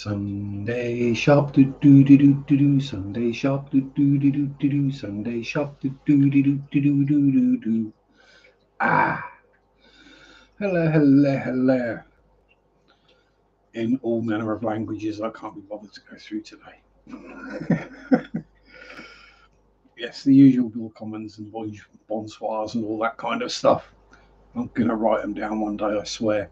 Sunday Sharpe, do do do do do do. Sunday Sharpe, do do do do do do. Sunday Sharpe, do do do do do do do do. Ah, hello, hello, hello. In all manner of languages I can't be bothered to go through today. Yes, the usual Bill Commons and bonsoirs and all that kind of stuff. I'm gonna write them down one day, I swear.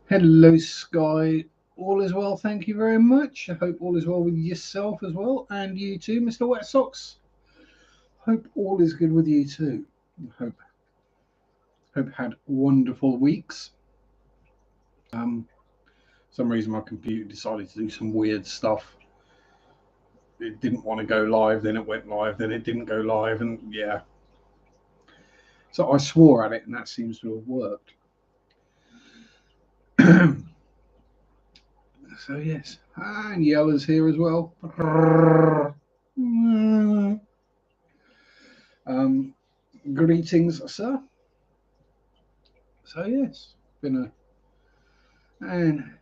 Hello, Sky. All is well, thank you very much. I hope all is well with yourself as well, and you too, Mr. Wet Socks. Hope all is good with you too. Hope had wonderful weeks. Some reason my computer decided to do some weird stuff. It didn't want to go live, then it went live, then it didn't go live, and yeah. So I swore at it, and that seems to have worked. So yes, and Yella's here as well. Greetings, sir. So yes, been and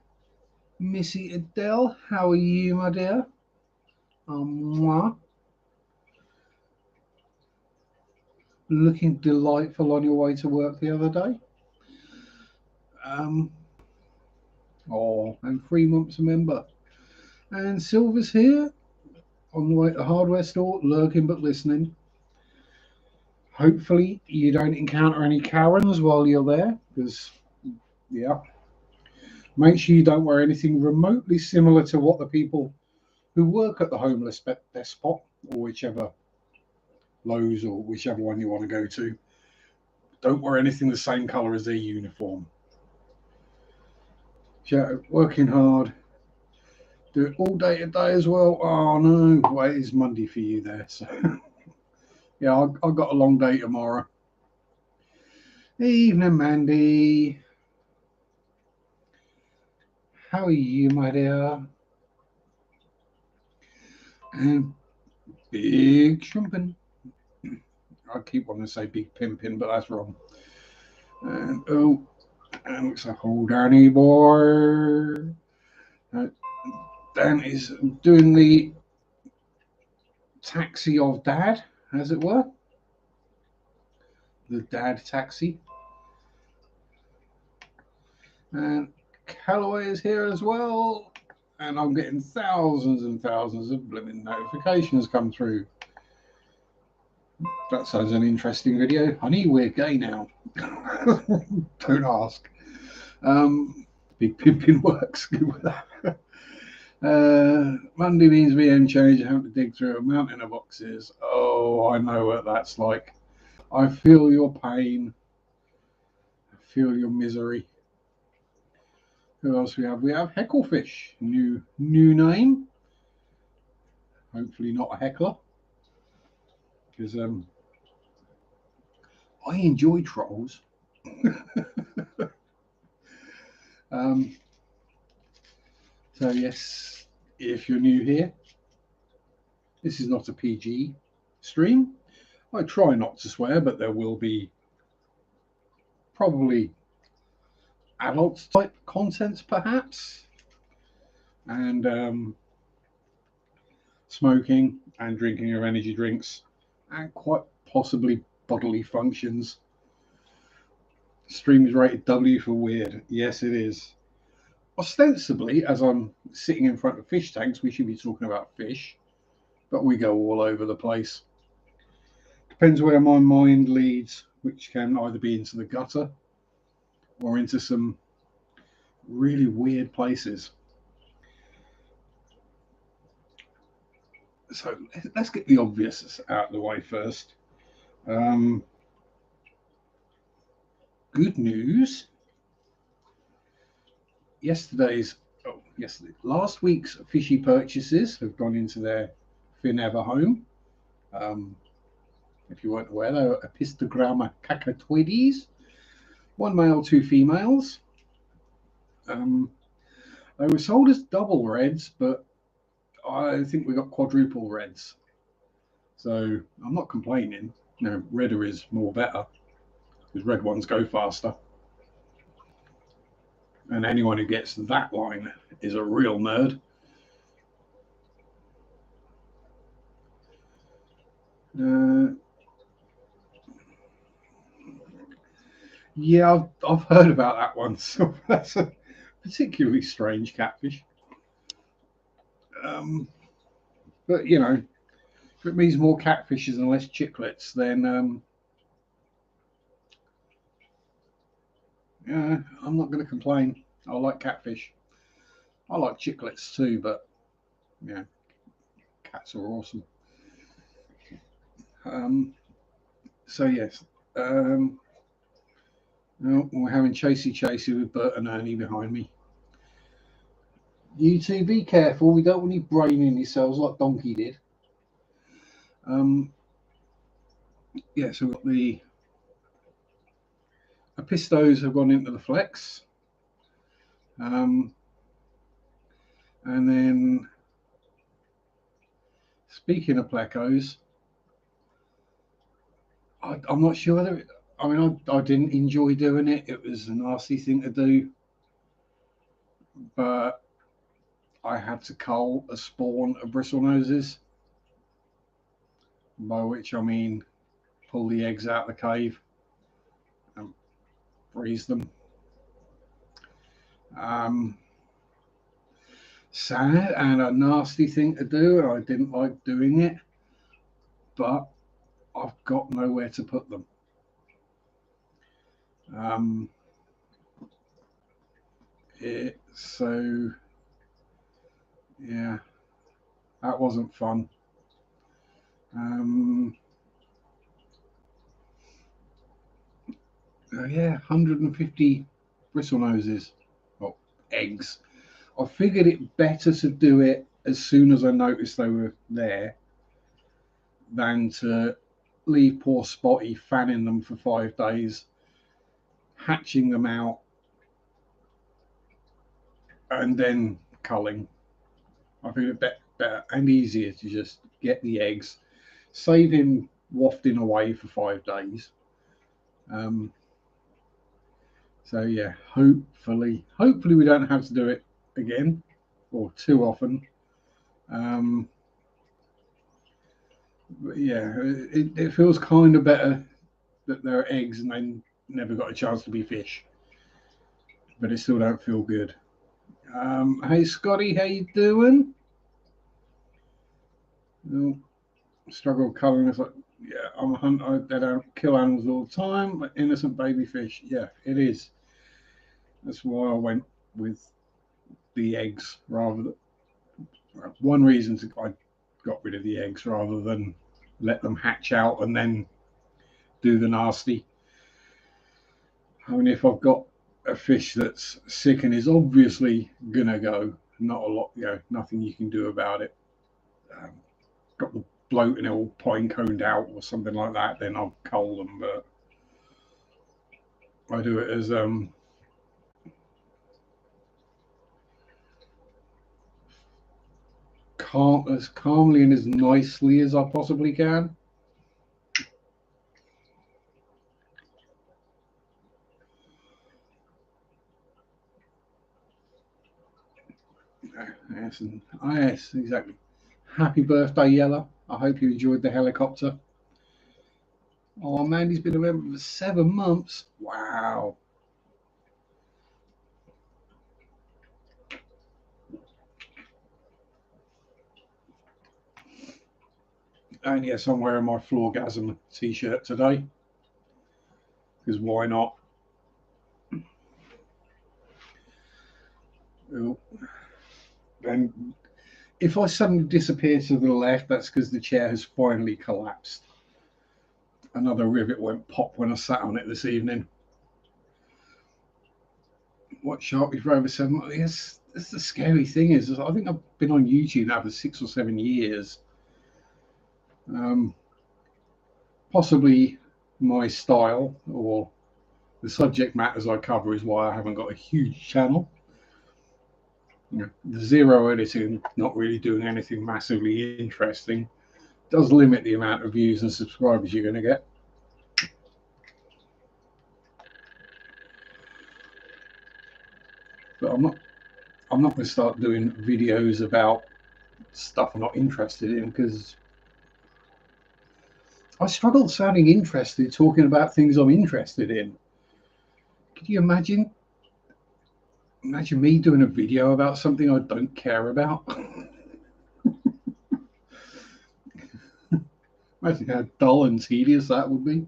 Missy Adele, how are you, my dear? Moi. Looking delightful on your way to work the other day. And 3 months a member. And Silver's here on the way to the hardware store, lurking but listening. Hopefully you don't encounter any Karens while you're there, because yeah. Make sure you don't wear anything remotely similar to what the people who work at the homeless despot, or whichever Lowe's or whichever one you want to go to. Don't wear anything the same colour as their uniform. Yeah, working hard. Do it all day today as well. Oh no, well, it is Monday for you there. So yeah, I've got a long day tomorrow. Evening, Mandy. How are you, my dear? And Big Shumpin. I keep wanting to say Big Pimpin, but that's wrong. And and looks like old Danny boy. Dan is doing the taxi of Dad, as it were. The Dad taxi. And Callaway is here as well. And I'm getting thousands and thousands of blooming notifications come through. That sounds an interesting video. Honey, we're gay now. Don't ask. Big Pimpin works. Good with that. Monday means VM change. I have to dig through a mountain of boxes. Oh, I know what that's like. I feel your pain. I feel your misery. Who else we have? We have Hecklefish. New name. Hopefully not a heckler. Because I enjoy trolls. So yes, if you're new here, this is not a PG stream. I try not to swear, but there will be probably adult type content perhaps, and smoking and drinking of energy drinks, and quite possibly bodily functions. Stream is rated W for weird. Yes, it is. Ostensibly, as I'm sitting in front of fish tanks, we should be talking about fish, but we go all over the place. Depends where my mind leads, which can either be into the gutter or into some really weird places. So let's get the obvious out of the way first. Good news. Last week's fishy purchases have gone into their Finever home. If you weren't aware, they were Epistogramma cacatoides, 1 male, 2 females. They were sold as double reds, but I think we got quadruple reds. So I'm not complaining. No, redder is more better because red ones go faster. And anyone who gets that line is a real nerd. Yeah, I've heard about that one. So that's a particularly strange catfish. But you know, if it means more catfishes and less chicklets, then yeah, I'm not going to complain. I like catfish. I like chicklets too, but yeah, cats are awesome. Um, so yes, no, we're having chasey with Bert and Ernie behind me. You two, be careful. We don't want you braining yourselves like Donkey did. Yeah, so we've got the Apistos have gone into the flex. And then, speaking of plecos, I'm not sure whether I mean, I didn't enjoy doing it. It was a nasty thing to do, but I had to cull a spawn of bristlenoses, by which I mean pull the eggs out of the cave and freeze them. Um, Sad and a nasty thing to do, and I didn't like doing it, but I've got nowhere to put them. Um, so yeah, that wasn't fun. Um, yeah, 150 bristlenoses, or eggs. I figured it better to do it as soon as I noticed they were there than to leave poor Spotty fanning them for 5 days, hatching them out, and then culling. I think it's better and easier to just get the eggs, save him wafting away for 5 days. Um, so yeah, hopefully we don't have to do it again or too often. But yeah, it feels kind of better that they're eggs and they never got a chance to be fish, but it still don't feel good. Hey Scotty, how you doing? No, struggle culling. It's like, yeah, I'm a hunter. They don't kill animals all the time, but innocent baby fish. Yeah, it is. That's why I went with the eggs rather than one reason I got rid of the eggs rather than let them hatch out and then do the nasty. I mean, if I've got a fish that's sick and is obviously gonna go, not a lot, nothing you can do about it. Um, got the bloat and all pine coned out or something like that, then I'll cull them. But I do it as calmly and as nicely as I possibly can. Yes, exactly. Happy birthday, Yella. I hope you enjoyed the helicopter. Oh man, he's been a member for 7 months. Wow. And yes, I'm wearing my Floorgasm t-shirt today. Because why not? And if I suddenly disappear to the left, that's because the chair has finally collapsed. Another rivet went pop when I sat on it this evening. What Sharpe for over 7 months? Yes, that's the scary thing is I think I've been on YouTube now for 6 or 7 years. Possibly my style or the subject matters I cover is why I haven't got a huge channel. The zero editing, not really doing anything massively interesting, does limit the amount of views and subscribers you're going to get. But I'm I'm not going to start doing videos about stuff I'm not interested in, because I struggle sounding interested talking about things I'm interested in. Could you imagine me doing a video about something I don't care about? Imagine how dull and tedious that would be.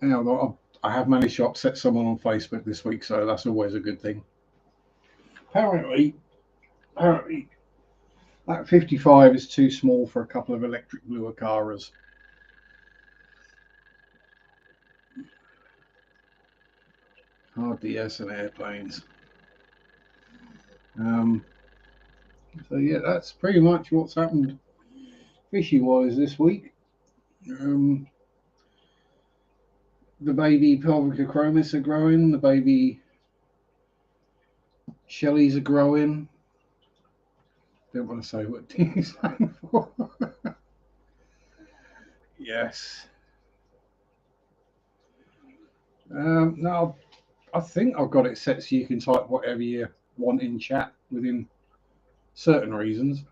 Anyhow, I have managed to upset someone on Facebook this week, so that's always a good thing. Apparently, that 55 is too small for a couple of electric blue Acaras. RDS and airplanes. So yeah, that's pretty much what's happened fishy-wise this week. The baby Pelvicochromis are growing. The baby Shelleys are growing. Don't want to say what D stand for. Yes. Now, I think I've got it set so you can type whatever you want in chat within certain reasons.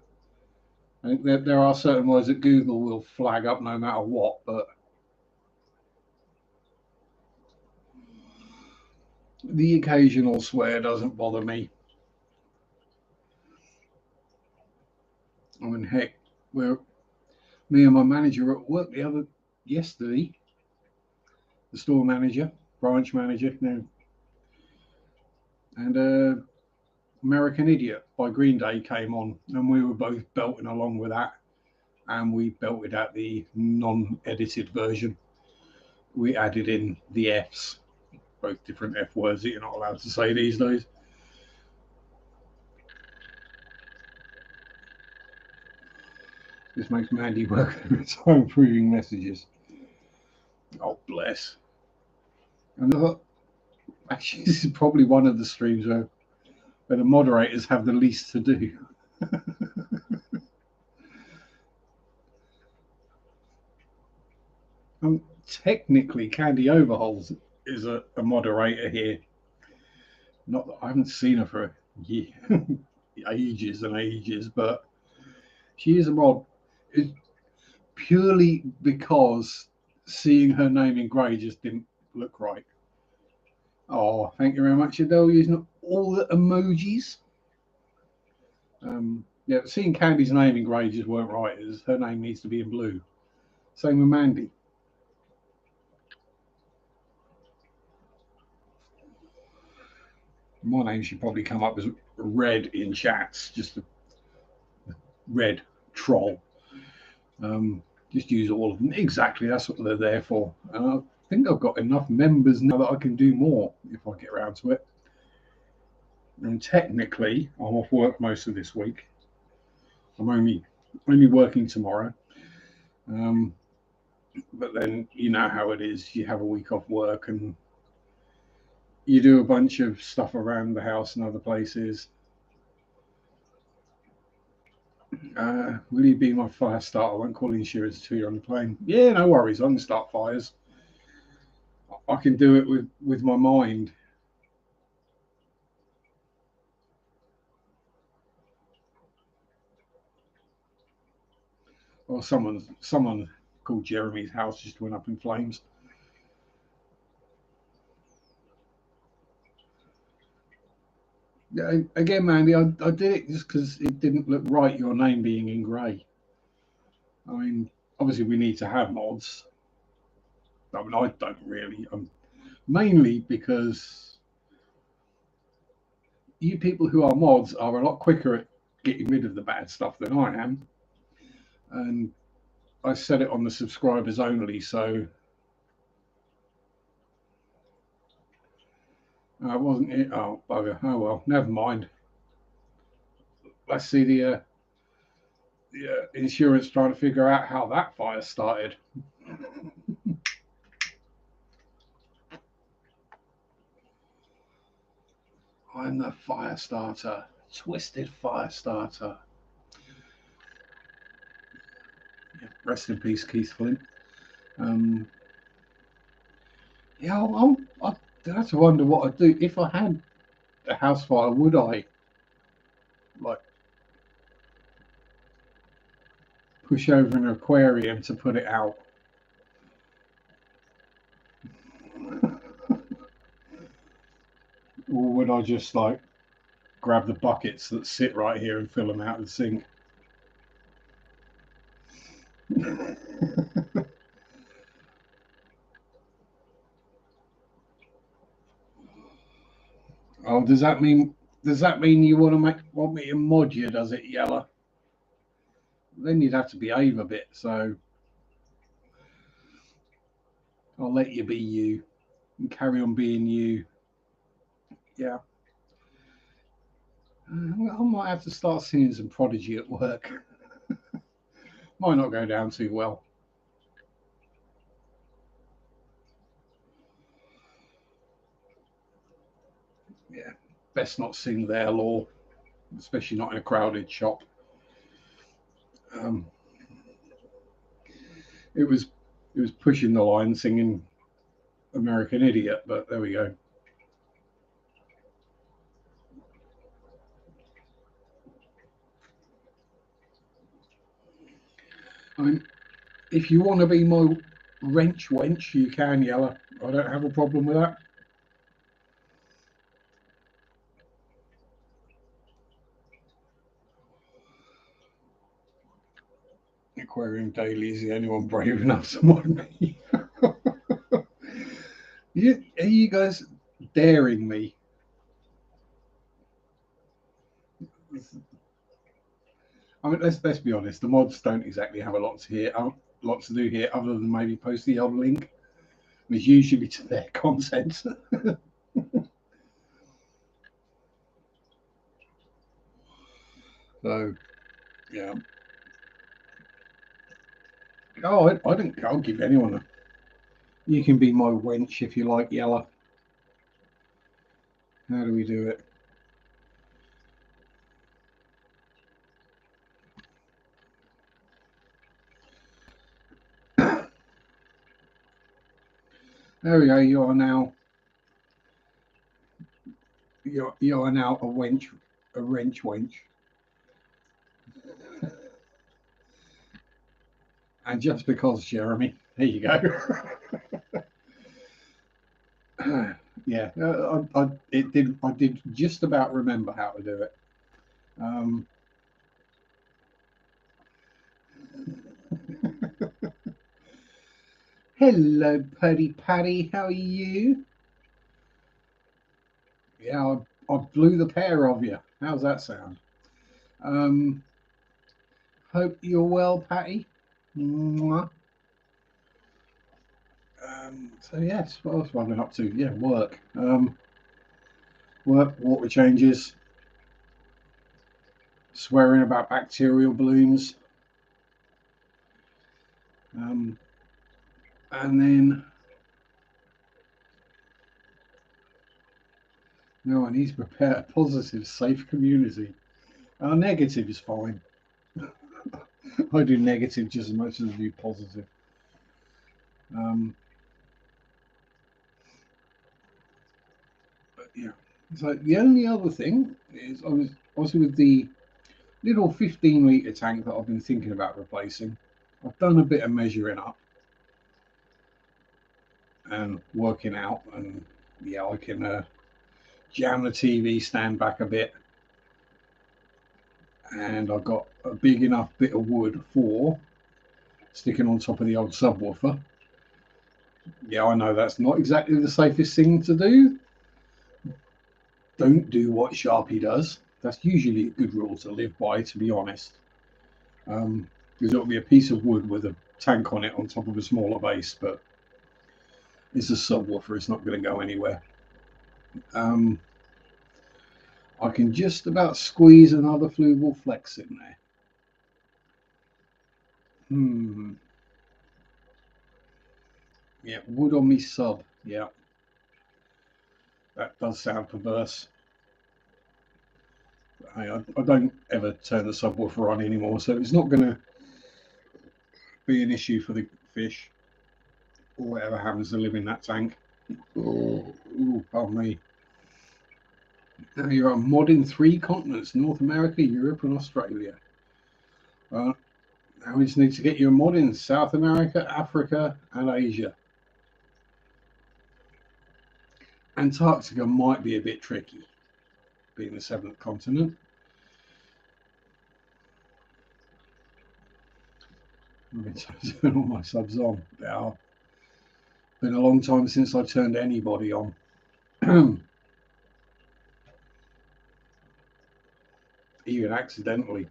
I think there are certain words that Google will flag up no matter what, but the occasional swear doesn't bother me. I mean, heck, me and my manager were at work yesterday, the store manager, branch manager now, and American Idiot by Green Day came on, and we were both belting along with that, and we belted out the non-edited version. We added in the Fs, both different F words that you're not allowed to say these days. This makes Mandy work through time improving messages. Oh, bless. And I thought, actually, this is probably one of the streams where the moderators have the least to do. Technically, Candy Overhols is a moderator here. Not that I haven't seen her for ages and ages, but she is a mod. It's purely because seeing her name in grey just didn't look right. Oh, thank you very much, Adele, using all the emojis. Yeah, seeing Candy's name in grey just weren't right. Her name needs to be in blue. Same with Mandy. My name should probably come up as red in chats, just a red troll. Just use all of them. Exactly, that's what they're there for. And I think I've got enough members now that I can do more if I get around to it. And technically, I'm off work most of this week. I'm only working tomorrow. But then you know how it is. You have a week off work and you do a bunch of stuff around the house and other places. Will you be my fire starter? I won't call insurance till you're on the plane. Yeah, no worries. I can start fires. I can do it with my mind. Or someone called Jeremy's house just went up in flames. Yeah, again, Mandy, I did it just because it didn't look right, your name being in grey. I mean, obviously we need to have mods. I mean, I don't really. Mainly because you people who are mods are a lot quicker at getting rid of the bad stuff than I am. And I set it on the subscribers only, so wasn't it? Oh, bugger. Oh, well, never mind. Let's see the insurance trying to figure out how that fire started. I'm the fire starter. Twisted fire starter. Yeah, rest in peace, Keith Flint. Um, yeah, I have to wonder what I'd do if I had a house fire. Would I like push over an aquarium to put it out? Or would I just like grab the buckets that sit right here and fill them out of the sink? Oh, does that mean you want me to mod you? Does it, Yella? Then you'd have to behave a bit. So I'll let you be you and carry on being you. Yeah. Well, I might have to start singing some Prodigy at work. Might not go down too well. Yeah. Best not sing there, law, especially not in a crowded shop. Um, it was pushing the line singing American Idiot, but there we go. I mean, if you want to be my wrench wench, you can, Yella. I don't have a problem with that. Aquarium Daily is the only one brave enough to mod me. Are you guys daring me? I mean, let's be honest. The mods don't exactly have a lot to do here, other than maybe post the odd link, which usually to their content. So yeah. Oh, I don't. I'll give anyone a. You can be my wench if you like, Yella. How do we do it? There we go. You are now a wench, a wrench wench. And just because, Jeremy, there you go. Yeah, I did just about remember how to do it. Um, Hello, Puddy Paddy. How are you? Yeah, I blew the pair of you. How's that sound? Um, Hope you're well, Patty. Mwah. So yes, what else have I been up to? Yeah, work. Work, water changes, swearing about bacterial balloons, um, and then no, I need to prepare a positive, safe community. Negative is fine. I do negative just as much as I do positive. Um, but yeah. So the only other thing is I was also with the little 15-litre tank that I've been thinking about replacing. I've done a bit of measuring up and working out, and yeah, I can jam the TV stand back a bit, and I've got a big enough bit of wood for sticking on top of the old subwoofer. Yeah, I know that's not exactly the safest thing to do. Don't do what Sharpe does. That's usually a good rule to live by, to be honest. Because it'll be a piece of wood with a tank on it on top of a smaller base, but it's a subwoofer. It's not going to go anywhere. Um, I can just about squeeze another fluval flex in there. Hmm. Yeah, wood on me sub. Yeah, that does sound perverse. I don't ever turn the subwoofer on anymore, so it's not going to be an issue for the fish. or whatever happens to live in that tank. Oh, pardon me. Now you're on modding 3 continents: North America, Europe, and Australia. Now we just need to get you a mod in South America, Africa, and Asia. Antarctica might be a bit tricky, being the 7th continent. I'm going to turn all my subs on now. Been a long time since I turned anybody on. Even accidentally.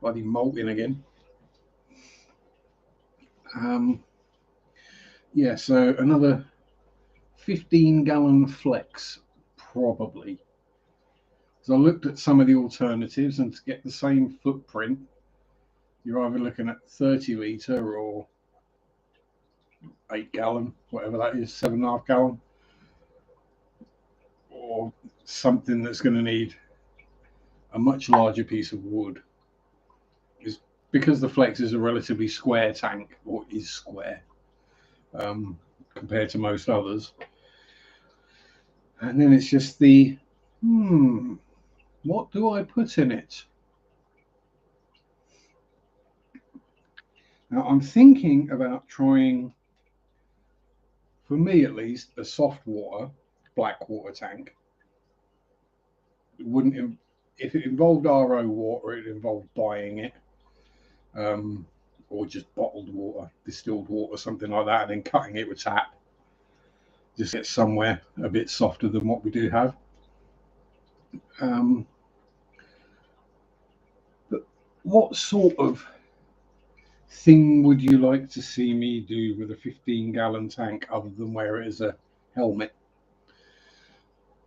Bloody molting again. Yeah, so another 15-gallon flex, probably. So I looked at some of the alternatives, and to get the same footprint, you're either looking at 30 litre or 8 gallon, whatever that is, 7.5 gallon, or something that's going to need a much larger piece of wood. Is because the Flex is a relatively square tank, or is square, compared to most others. And then it's just the, what do I put in it? Now I'm thinking about trying, for me at least, a soft water, black water tank. It wouldn't, if it involved RO water, it involved buying it, or just bottled water, distilled water, something like that, and then cutting it with tap. Just get somewhere a bit softer than what we do have. But what sort of thing would you like to see me do with a 15-gallon tank other than wear it as a helmet?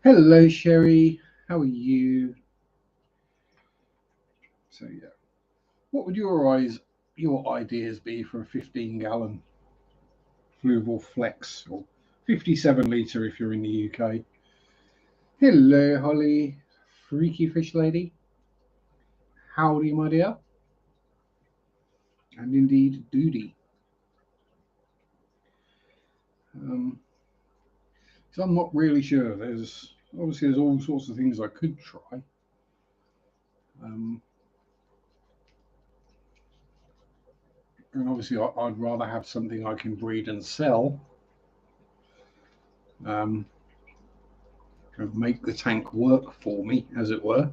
Hello, Sherry. How are you? So yeah, what would your ideas be for a 15-gallon Fluval Flex, or 57 litre if you're in the UK? Hello, Holly, freaky fish lady. Howdy, my dear. And indeed, Doody. So I'm not really sure. There's all sorts of things I could try. And obviously, I'd rather have something I can breed and sell. Make the tank work for me, as it were,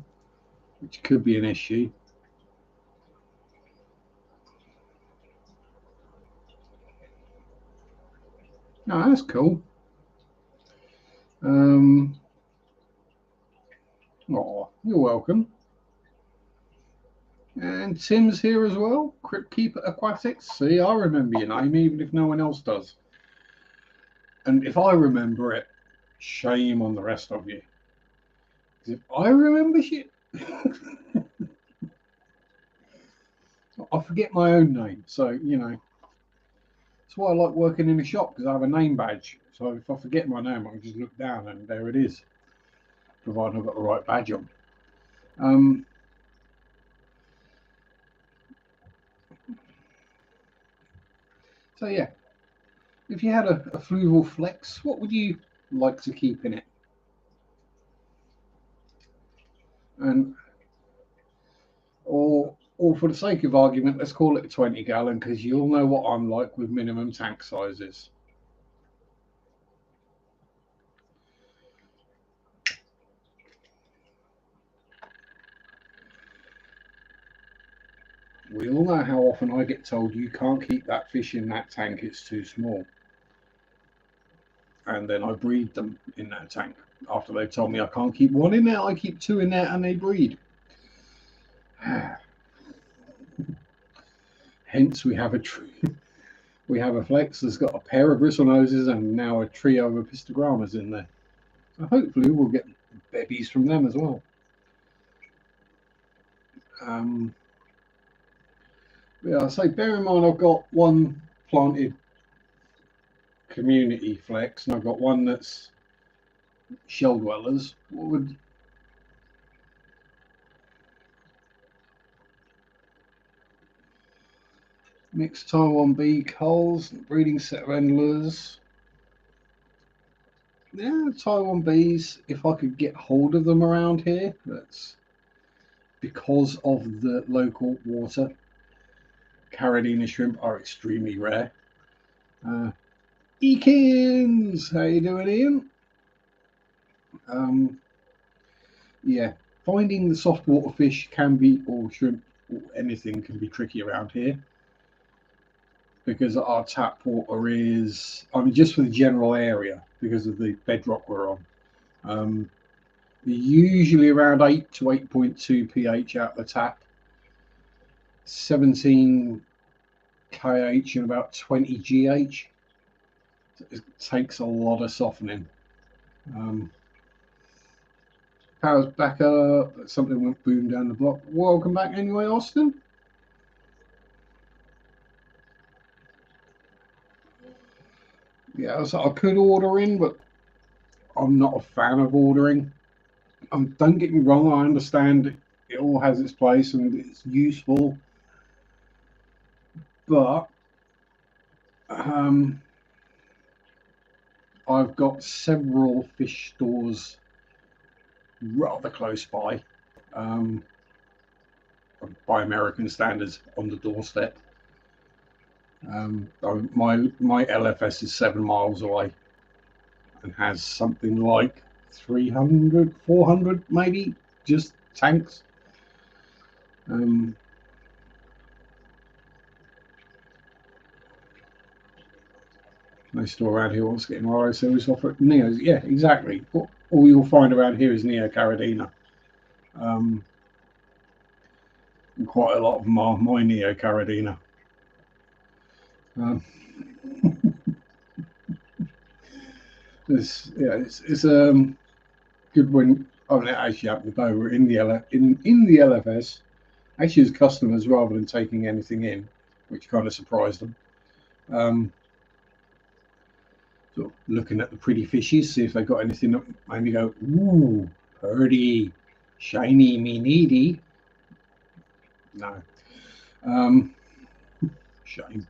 which could be an issue. Oh, that's cool. Oh, you're welcome. And Tim's here as well. Crypt Keeper Aquatics. See, I remember your name, even if no one else does. And if I remember it, shame on the rest of you. Because if I remember shit, I forget my own name. So, you know, that's why I like working in a shop, because I have a name badge. So if I forget my name, I can just look down and there it is, provided I've got the right badge on. So yeah, if you had a Fluval Flex, what would you like to keep in it? And or for the sake of argument, let's call it a 20 gallon, because you'll know what I'm like with minimum tank sizes. We all know how often I get told you can't keep that fish in that tank, it's too small. And then I breed them in that tank. After they've told me I can't keep one in there, I keep 2 in there and they breed. Hence we have a Flex that's got a pair of bristle noses and now a trio of Epistogrammas in there. So hopefully we'll get babies from them as well. Yeah, so bear in mind I've got one planted community Flex, and I've got one that's shell dwellers. What would mixed Taiwan bee culls, breeding set of endlers? Yeah, Taiwan bees. If I could get hold of them around here, that's because of the local water. Caradina shrimp are extremely rare. Eakins, how you doing, Ian? Yeah, finding the soft water fish can be, or shrimp, or anything can be tricky around here because our tap water is, I mean, just for the general area because of the bedrock we're on. Usually around 8 to 8.2 pH out the tap, 17 kH and about 20 GH. It takes a lot of softening. Power's back up. Something went boom down the block. Welcome back anyway, Austin. Yeah, so I could order in, but I'm not a fan of ordering. Don't get me wrong, I understand it all has its place and it's useful, but I've got several fish stores rather close by American standards, on the doorstep. My LFS is 7 miles away and has something like 300, 400 maybe, just tanks. No store around here wants to get an RO series offer. Neos, yeah, exactly. All you'll find around here is Neo Caradina. And quite a lot of them are my Neo Caradina. It's good when, I mean, it actually happened though, we're in the LFS, actually as customers rather than taking anything in, which kind of surprised them. Sort of looking at the pretty fishes, see if they got anything that made me go, ooh, pretty, shiny, me needy. No. Shame.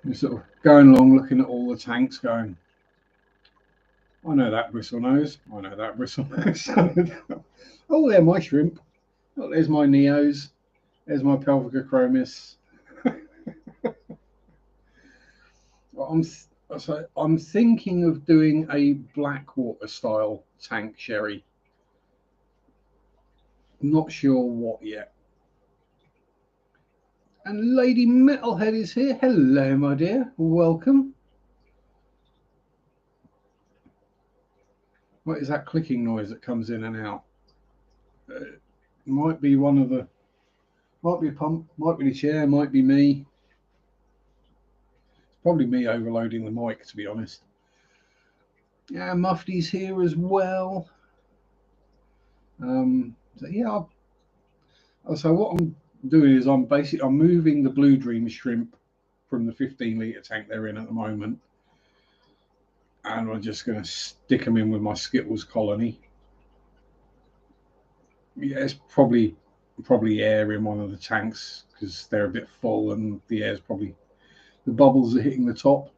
We're sort of going along looking at all the tanks going, I know that bristle nose. I know that bristle nose. Oh, they're my shrimp. Oh, there's my Neos. There's my Pelvica chromis. I'm thinking of doing a Blackwater style tank sherry. Not sure what yet. And Lady Metalhead is here. Hello, my dear. Welcome. What is that clicking noise that comes in and out? Might be one of the, might be a pump, might be the chair, might be me. It's probably me overloading the mic, to be honest. Yeah, Mufti's here as well. So yeah, so what I'm doing is I'm moving the Blue Dream shrimp from the 15-litre tank they're in at the moment, and I'm just going to stick them in with my Skittles colony. Yeah, it's probably air in one of the tanks because they're a bit full and the air's probably, the bubbles are hitting the top,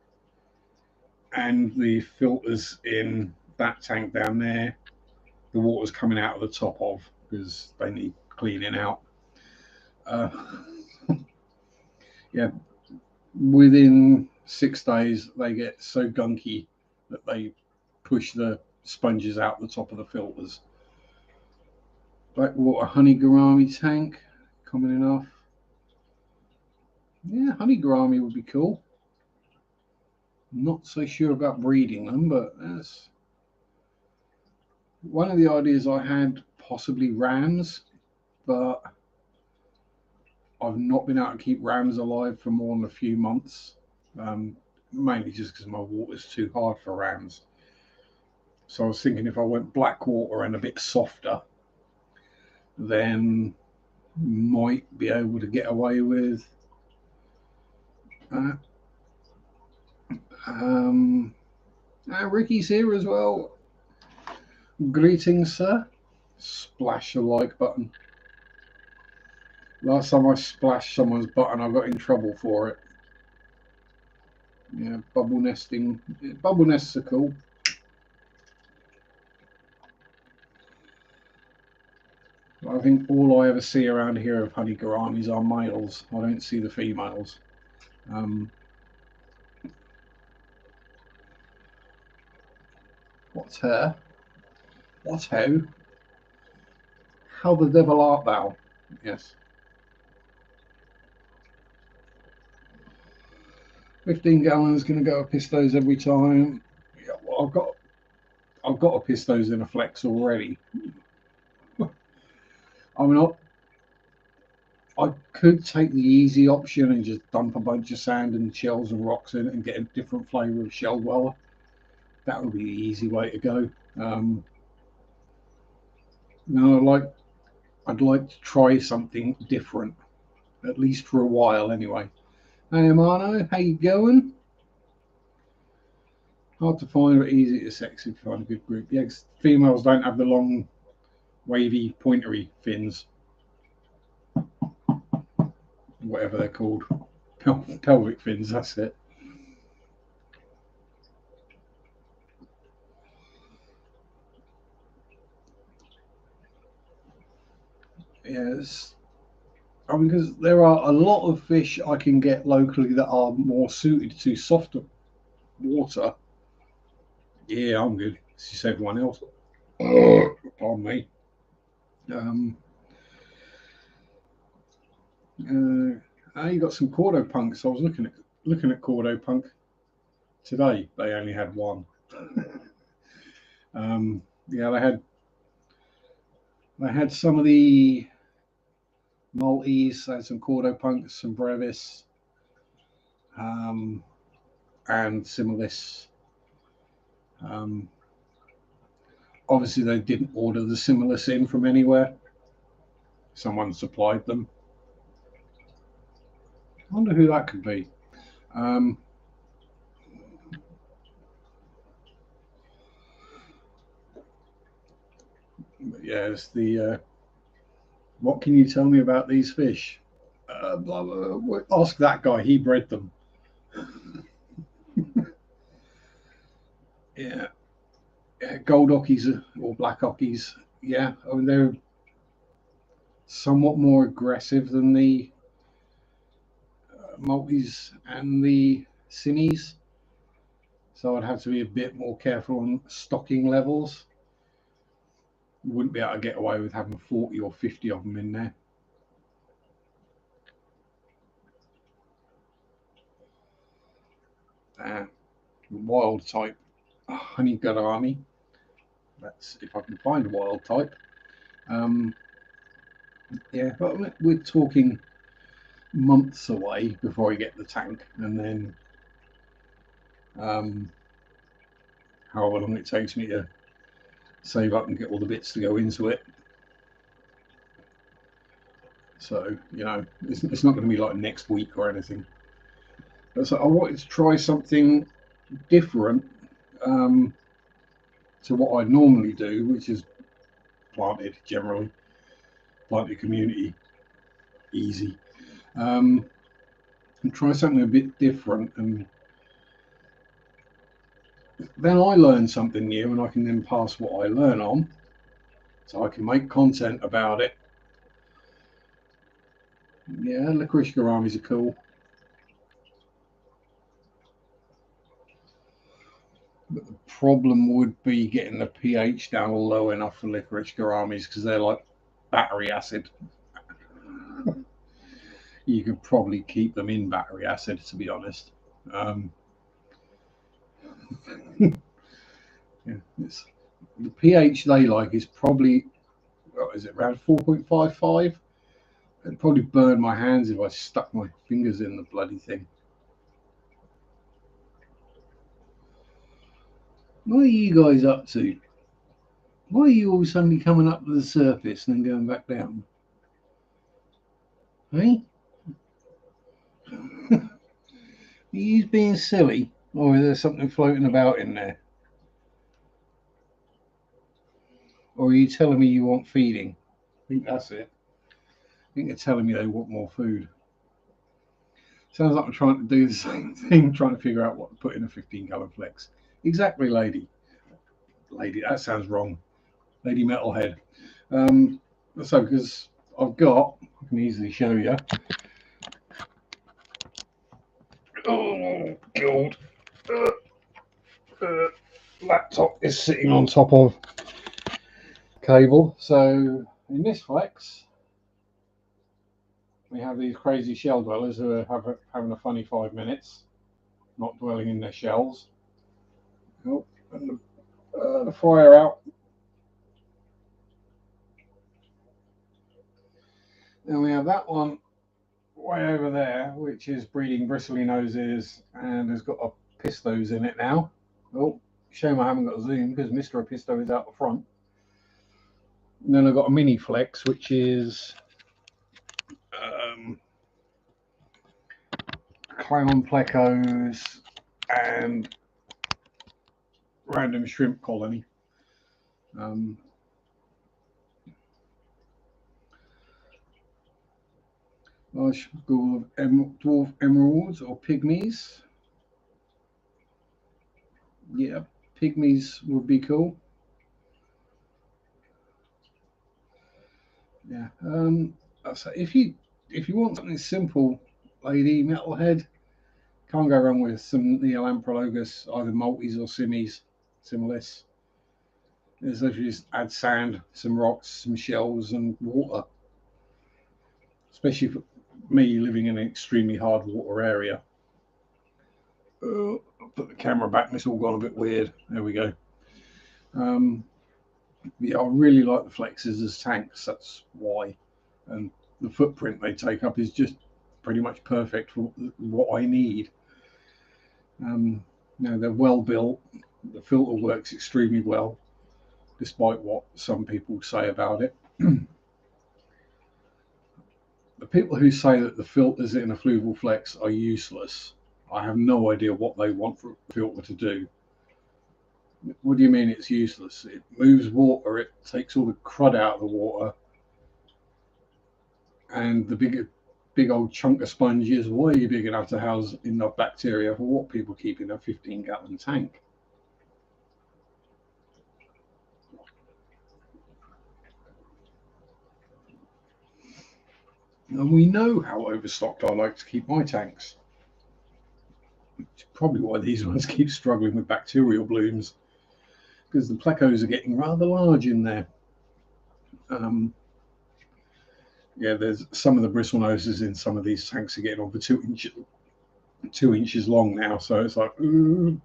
and the filters in that tank down there, the water's coming out of the top of because they need cleaning out. Yeah, within 6 days they get so gunky that they push the sponges out the top of the filters. Blackwater honey gourami tank, common enough. Yeah, honey gourami would be cool. Not so sure about breeding them, but that's one of the ideas I had, possibly rams, but I've not been able to keep rams alive for more than a few months, mainly just because my water's too hard for rams. So I was thinking if I went Blackwater and a bit softer, then might be able to get away with that. And Ricky's here as well. Greetings, sir. Splash the like button. Last time I splashed someone's button, I got in trouble for it. Yeah, bubble nesting. Bubble nests are cool. I think all I ever see around here of honey gouramis are males. I don't see the females. What's her? What ho? How the devil art thou? Yes. 15 gallons, gonna go a pistos every time. Yeah, well, I've got a pistos in a flex already. I mean, I could take the easy option and just dump a bunch of sand and shells and rocks in it and get a different flavour of shell dweller. That would be the easy way to go. No, I'd like to try something different, at least for a while anyway. Hey, Amano, how you going? Hard to find, but easy to sexy to find a good group. Yeah, females don't have the long, wavy, pointery fins, whatever they're called. Pelvic fins, that's it. Yes. I mean, because there are a lot of fish I can get locally that are more suited to softer water. Yeah, I'm good. It's just everyone else. Pardon me. Um, you got some Cordo punks. I was looking at Cordo punk today. They only had one. Yeah, they had some of the Maltese. They had some Cordo punks, some Brevis, and Similis. Um, Obviously, they didn't order the Similis in from anywhere. Someone supplied them. I wonder who that could be. Um, yes, what can you tell me about these fish? Blah, blah, blah. Ask that guy. He bred them. Yeah, yeah, gold ockies or black ockies. Yeah, I mean they're somewhat more aggressive than the Maltese and the Sinnies, so I'd have to be a bit more careful on stocking levels. Wouldn't be able to get away with having 40 or 50 of them in there. Wild type honey gourami. That's if I can find a wild type. Um, yeah, but we're talking months away before I get the tank, and then um, however long it takes me to save up and get all the bits to go into it. So it's not going to be like next week or anything. So I wanted to try something different to what I normally do, which is planted generally, planted community, easy. And try something a bit different, and then I learn something new, and I can then pass what I learn on, so I can make content about it. Yeah, licorice gouramis are cool. But the problem would be getting the pH down low enough for licorice gouramis because they're like battery acid. You could probably keep them in battery acid, to be honest. Um, yeah, the pH they like is probably, what is it, around 4.55? It'd probably burn my hands if I stuck my fingers in the bloody thing. What are you guys up to? Why are you all suddenly coming up to the surface and then going back down? Hey? Are you being silly? Or is there something floating about in there? Or are you telling me you want feeding? I think that's it. I think they're telling me they want more food. Sounds like I'm trying to do the same thing, trying to figure out what to put in a 15-gallon flex. Exactly, lady. Lady, that sounds wrong. Lady Metalhead. So, because I can easily show you. Oh, God. Laptop is sitting on top of cable. So, in this flex, we have these crazy shell dwellers who are having a funny 5 minutes, not dwelling in their shells. Oh, and the fire out. Then we have that one way over there, which is breeding bristly noses and has got a pistos in it now. Oh, shame I haven't got a zoom because Mr. Pisto is out the front. And then I've got a mini flex, which is clown plecos and random shrimp colony. Large school of dwarf emeralds or pygmies. Yeah, pygmies would be cool. Yeah. So if you want something simple, lady metalhead, can't go wrong with some Neolamprologus, either multis or similis. There's literally just add sand, some rocks, some shells, and water. Especially for me living in an extremely hard water area. I'll put the camera back and it's all gone a bit weird. There we go. Yeah, I really like the flexes as tanks. That's why. And the footprint they take up is just pretty much perfect for what I need. They're well built. The filter works extremely well, despite what some people say about it. The people who say that the filters in a fluval flex are useless, I have no idea what they want for a filter to do. What do you mean it's useless? It moves water, it takes all the crud out of the water, and the big old chunk of sponge is way big enough to house enough bacteria for what people keep in a 15-gallon tank. And we know how overstocked I like to keep my tanks. It's probably why these ones keep struggling with bacterial blooms, because the plecos are getting rather large in there. Yeah, there's some of the bristle noses in some of these tanks are getting over 2 inches long now, so it's like, ooh.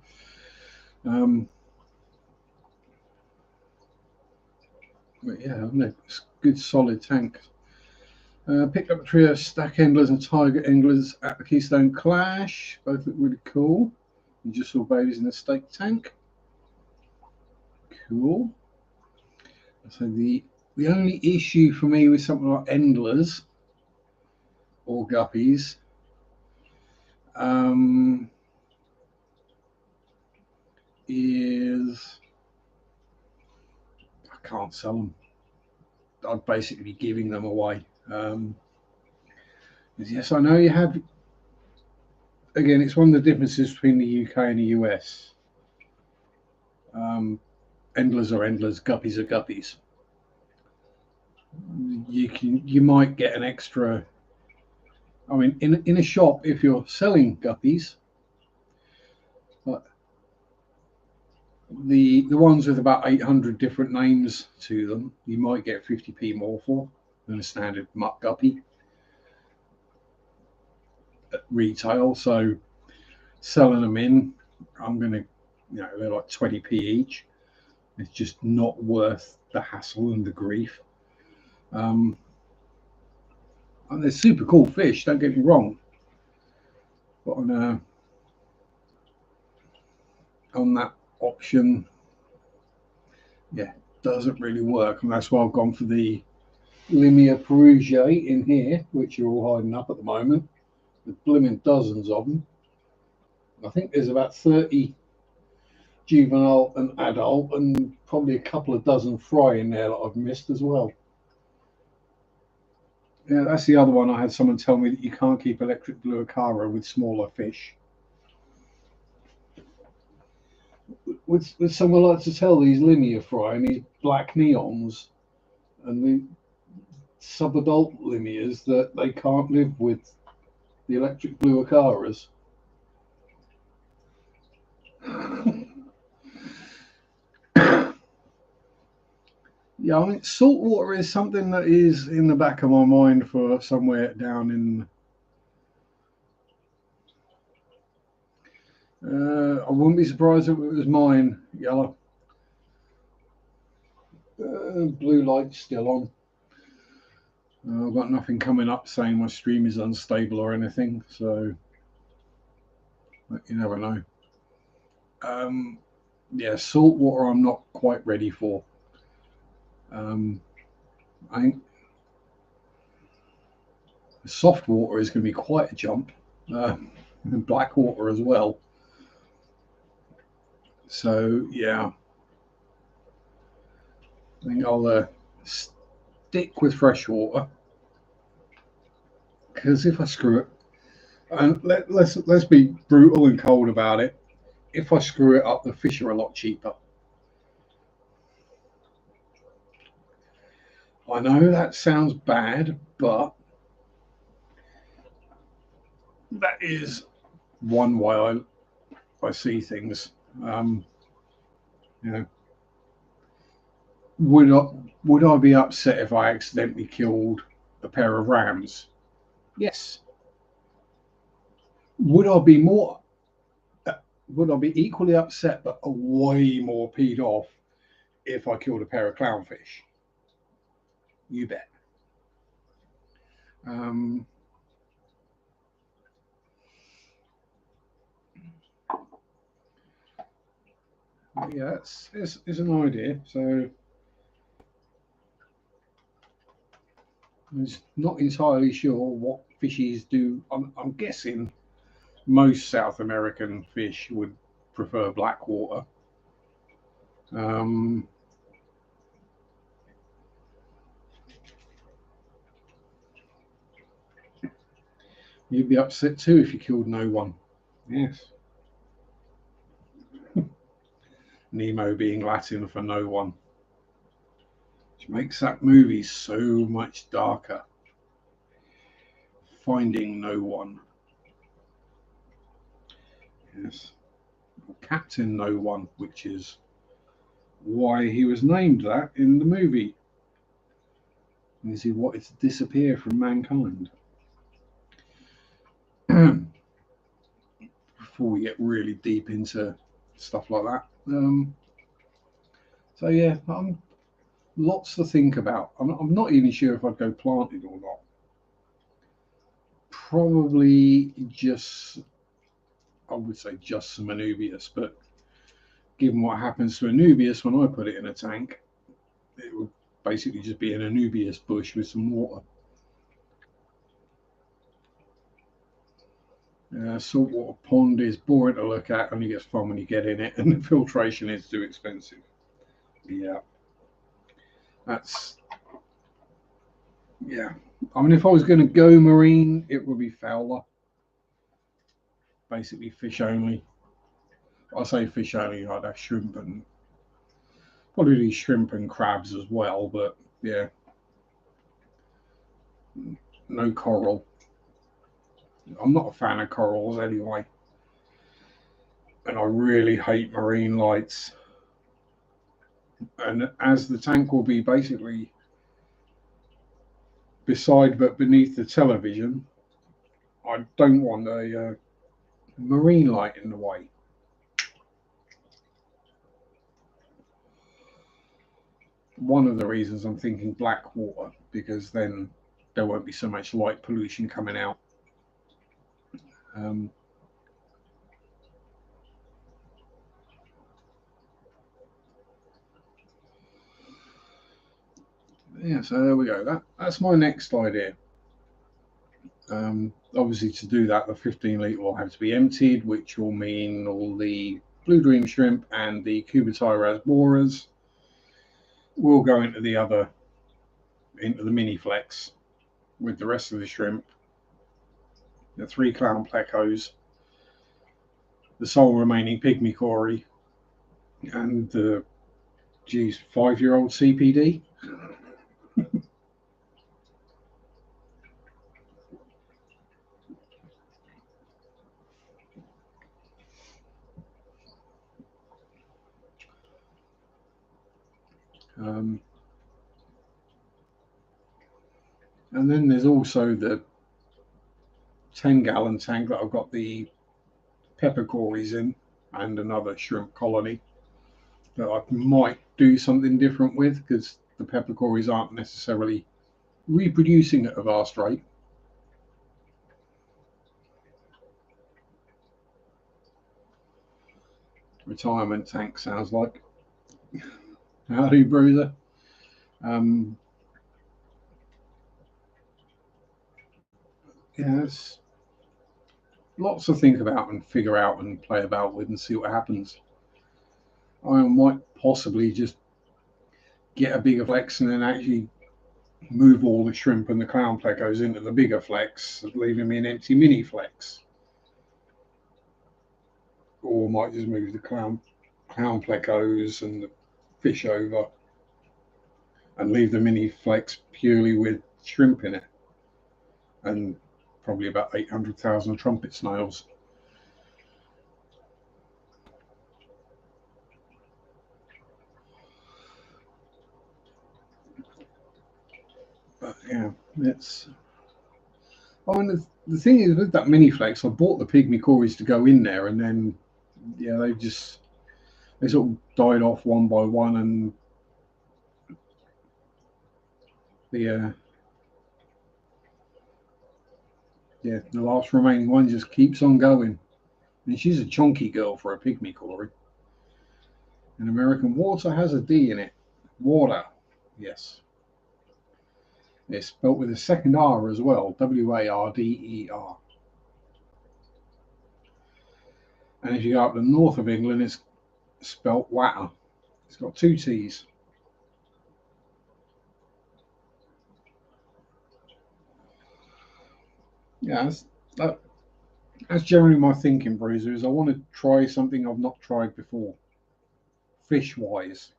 But yeah, it's a good solid tank. Picked up a trio of stack anglers and tiger anglers at the Keystone Clash. Both look really cool. You just saw babies in a steak tank. Cool. So the only issue for me with something like endlers or guppies is I can't sell them. I'd basically be giving them away. Yes, I know you have. Again, it's one of the differences between the UK and the US. Endlers are endlers, guppies are guppies. You might get an extra. I mean, in a shop, if you're selling guppies, the ones with about 800 different names to them, you might get 50p more for than a standard muck guppy at retail. So selling them in, I'm gonna, they're like 20p each. It's just not worth the hassle and the grief. And they're super cool fish, don't get me wrong. But on that option, yeah, doesn't really work. And that's why I've gone for the Limia Perugiae in here, which are all hiding up at the moment. There's blooming dozens of them. I think there's about 30 juvenile and adult, and probably a couple of dozen fry in there that I've missed as well. Yeah, that's the other one. I had someone tell me that you can't keep electric blue acara with smaller fish. Would someone like to tell these linear fry and these black neons and the subadult linears that they can't live with the electric blue acaras? Yeah, I mean, saltwater is something that is in the back of my mind for somewhere down in. I wouldn't be surprised if it was mine, yellow. Blue light's still on. I've got nothing coming up saying my stream is unstable or anything, so you never know. Yeah, saltwater I'm not quite ready for. I think soft water is going to be quite a jump, and black water as well. So yeah, I think I'll stick with freshwater, because if I screw it, and let's be brutal and cold about it, if I screw it up, the fish are a lot cheaper. I know that sounds bad, but that is one way I see things. You know, would I be upset if I accidentally killed a pair of rams? Yes. Would I be more? Would I be equally upset, but way more peed off if I killed a pair of clownfish? You bet. Yeah, it's an idea. So I'm not entirely sure what fishies do. I'm guessing most South American fish would prefer black water. You'd be upset too if you killed no one. Yes. Nemo being Latin for no one, which makes that movie so much darker. Finding no one. Yes. Captain No One, which is why he was named that in the movie. Is he wanted to disappear from mankind? Before we get really deep into stuff like that. So yeah, lots to think about. I'm not even sure if I'd go planted or not. Probably just, I would say just some Anubias, but given what happens to Anubias when I put it in a tank, it would basically just be an Anubias bush with some water. Saltwater pond is boring to look at, only gets fun when you get in it, and the filtration is too expensive. Yeah, that's yeah. I mean, if I was going to go marine, it would be Fowler. Basically, fish only. I say fish only. I'd have shrimp and probably shrimp and crabs as well, but yeah, no coral. I'm not a fan of corals anyway, and I really hate marine lights. And as the tank will be basically beside but beneath the television, I don't want a marine light in the way. One of the reasons I'm thinking black water, because then there won't be so much light pollution coming out. Um, yeah, so there we go. That's my next idea. Obviously, to do that, the 15 litre will have to be emptied, which will mean all the Blue Dream shrimp and the Cubityra boras will go into the mini flex with the rest of the shrimp, the 3 clown plecos, the sole remaining pygmy cory, and the 5-year-old CPD. And then there's also the 10-gallon tank that I've got the pepper cories in, and another shrimp colony that I might do something different with, because the pepper cories aren't necessarily reproducing at a vast rate. Retirement tank sounds like. Howdy, Bruiser. Yes, lots to think about and figure out and play about with and see what happens. I might possibly just get a bigger flex and then actually move all the shrimp and the clown plecos into the bigger flex, leaving me an empty mini flex. Or might just move the clown plecos and the fish over and leave the mini flex purely with shrimp in it, and probably about 800,000 trumpet snails. But yeah, it's. Oh, and the thing is, with that mini flex, I bought the pygmy cories to go in there, and then yeah, they sort of died off one by one, and the the last remaining one just keeps on going. And she's a chunky girl for a pygmy cory. And American water has a D in it. Water, yes. It's spelt with a second R as well, Warder. And if you go up the north of England, it's spelt watter. It's got 2 T's. Yeah, that's generally my thinking, Bruiser, is I want to try something I've not tried before, fish-wise.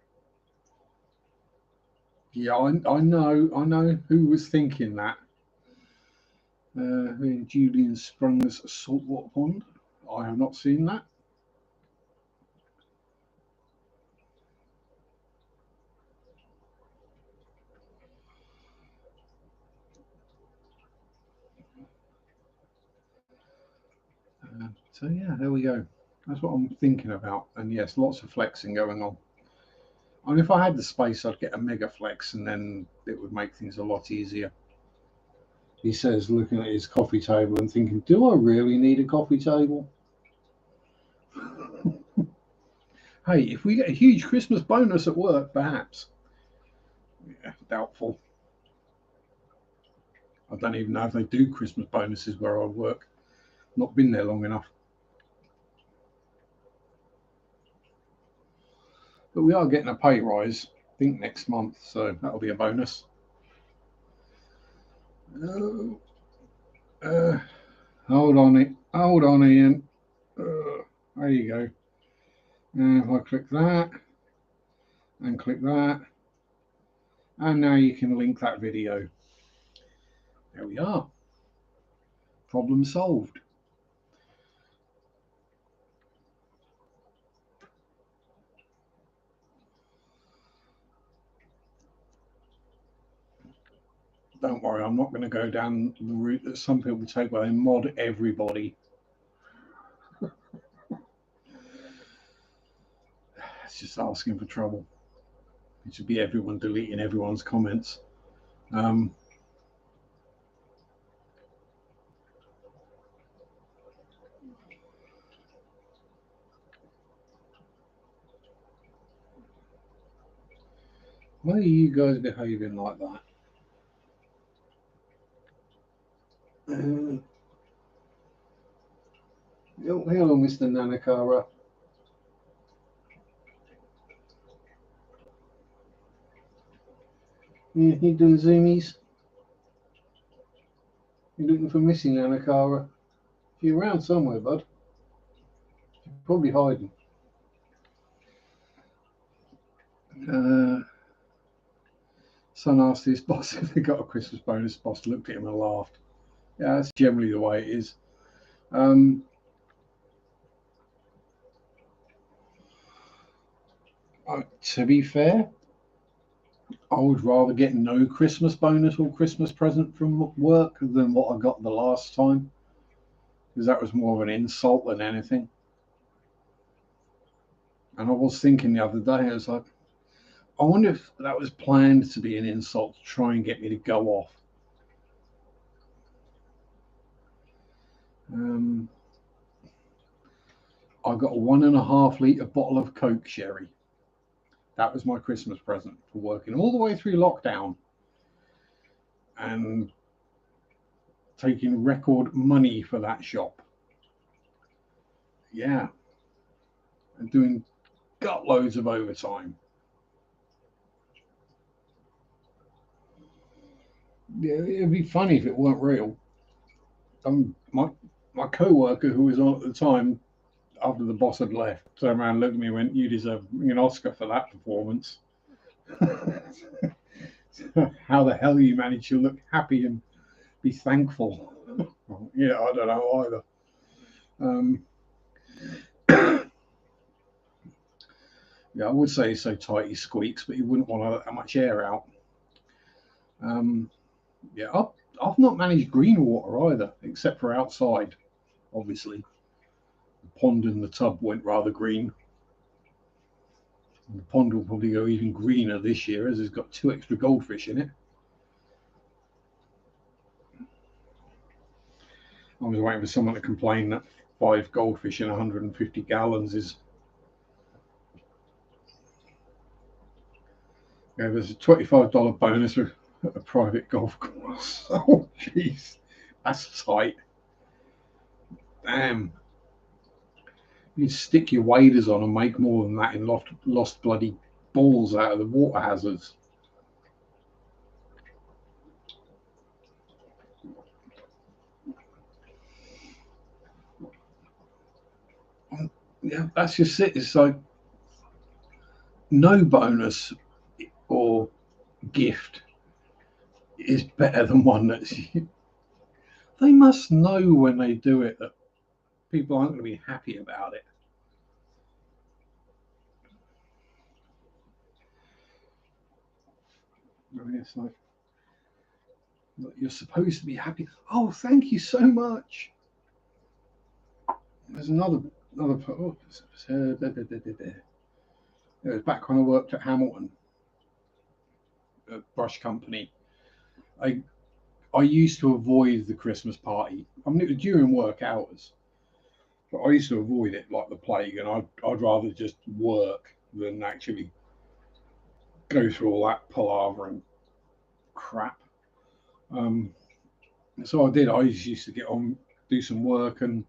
Yeah, I know who was thinking that. Julian Sprunger's saltwater pond. I have not seen that. So yeah, there we go. That's what I'm thinking about. And yes, lots of flexing going on. And if I had the space, I'd get a mega flex, and then it would make things a lot easier. He says, looking at his coffee table and thinking, do I really need a coffee table? Hey, if we get a huge Christmas bonus at work, perhaps. Yeah, doubtful. I don't even know if they do Christmas bonuses where I work. Not been there long enough. But we are getting a pay rise, I think next month, so that'll be a bonus. Hold on, Ian. There you go. And if I click that and click that, and now you can link that video. There we are. Problem solved. Don't worry, I'm not going to go down the route that some people take where they mod everybody. It's just asking for trouble. It should be everyone deleting everyone's comments. Why are you guys behaving like that? Hello, Mr. Nanakara. Yeah, you doing zoomies? You're looking for missing Anakara? If you're around somewhere, bud, you're probably hiding. Son asked his boss if they got a Christmas bonus. Boss looked at him and laughed. Yeah, that's generally the way it is. To be fair, I would rather get no Christmas bonus or Christmas present from work than what I got the last time, because that was more of an insult than anything. And I was thinking the other day, I was like, I wonder if that was planned to be an insult to try and get me to go off. I got a 1.5 litre bottle of Coke Sherry. That was my Christmas present for working all the way through lockdown and taking record money for that shop. Yeah. And doing gut loads of overtime. Yeah, it'd be funny if it weren't real. My co-worker who was on at the time, after the boss had left, turned around and looked at me and went, "You deserve an Oscar for that performance." How the hell you manage to look happy and be thankful? Yeah, I don't know either. Yeah, I would say he's so tight he squeaks, but you wouldn't want that much air out. Yeah, I've not managed green water either, except for outside, obviously. The pond and the tub went rather green. And the pond will probably go even greener this year as it's got 2 extra goldfish in it. I was waiting for someone to complain that 5 goldfish in 150 gallons is. Yeah, there's a $25 bonus for a private golf course. Oh, jeez, that's tight. Damn. You stick your waders on and make more than that in lost bloody balls out of the water hazards. Yeah, that's just it. It's like no bonus or gift is better than one that's. They must know when they do it that people aren't going to be happy about it. I mean, it's like you're supposed to be happy. Oh, thank you so much. There's another. Oh, it was back when I worked at Hamilton, a brush company. I I used to avoid the Christmas party. I mean, it was during work hours, but I used to avoid it like the plague, and I'd rather just work than actually go through all that palaver and crap. Um, so I did. I used to get on, do some work, and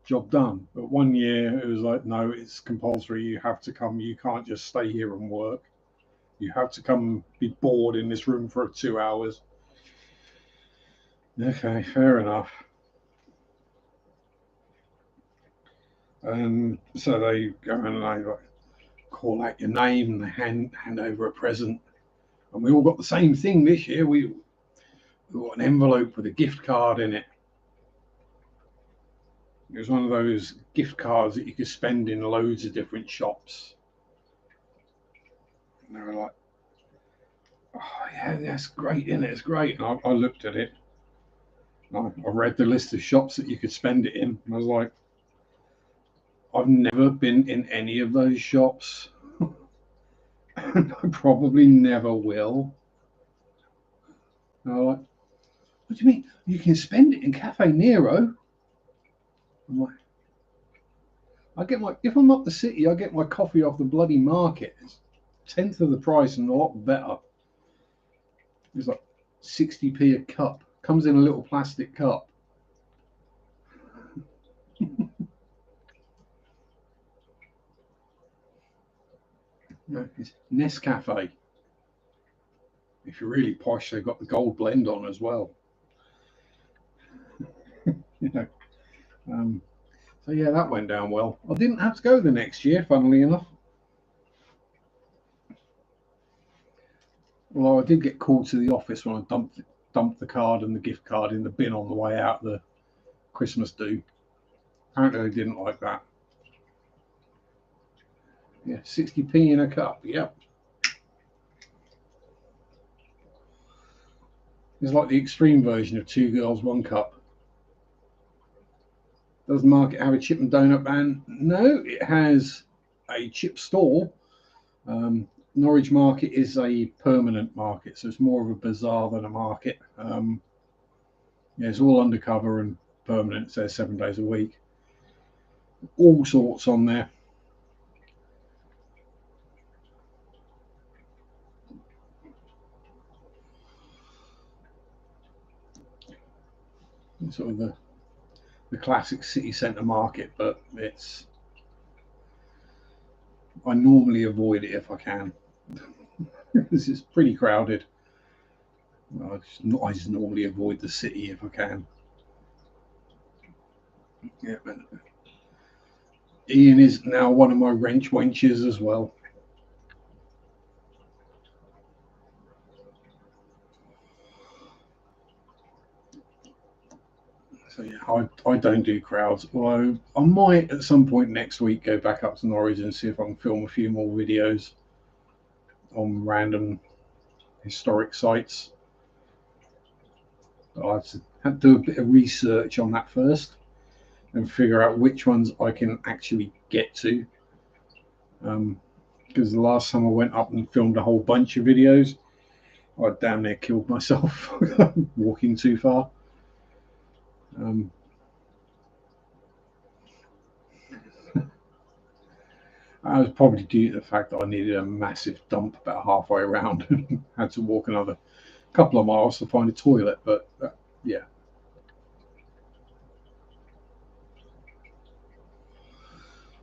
job done. But one year it was like, no, it's compulsory. You have to come. You can't just stay here and work. You have to come be bored in this room for 2 hours. Okay, fair enough. And so they go and they like, call out your name and they hand over a present. And we all got the same thing this year. We got an envelope with a gift card in it. It was one of those gift cards that you could spend in loads of different shops. And they were like, "Oh yeah, that's great, isn't it? It's great." And I looked at it. I read the list of shops that you could spend it in, and I was like, I've never been in any of those shops. And I probably never will. And I'm like, what do you mean? You can spend it in Cafe Nero? I'm like, I get my if I'm up the city, I get my coffee off the bloody market. It's 1/10 of the price and a lot better. It's like 60p a cup. Comes in a little plastic cup. No, it's Nescafe. If you're really posh, they've got the gold blend on as well. You know. So yeah, that went down well. I didn't have to go the next year, funnily enough. Well, I did get called to the office when I dumped the card and the gift card in the bin on the way out the Christmas do. Apparently they didn't like that. Yeah, 60p in a cup. Yep. It's like the extreme version of Two Girls, One Cup. Does the market have a chip and donut ban? No, it has a chip stall. Norwich Market is a permanent market, so it's more of a bazaar than a market. Yeah, it's all undercover and permanent. It's there 7 days a week. All sorts on there. Sort of the classic city centre market, but I normally avoid it if I can. This is pretty crowded. I just normally avoid the city if I can. Yeah, but Ian is now one of my wrench wenches as well. So yeah, I don't do crowds. Although I might at some point next week go back up to Norwich and see if I can film a few more videos on random historic sites. I have to do a bit of research on that first and figure out which ones I can actually get to. Because the last time I went up and filmed a whole bunch of videos, I damn near killed myself walking too far. I was probably due to the fact that I needed a massive dump about halfway around and had to walk another couple of miles to find a toilet. But yeah.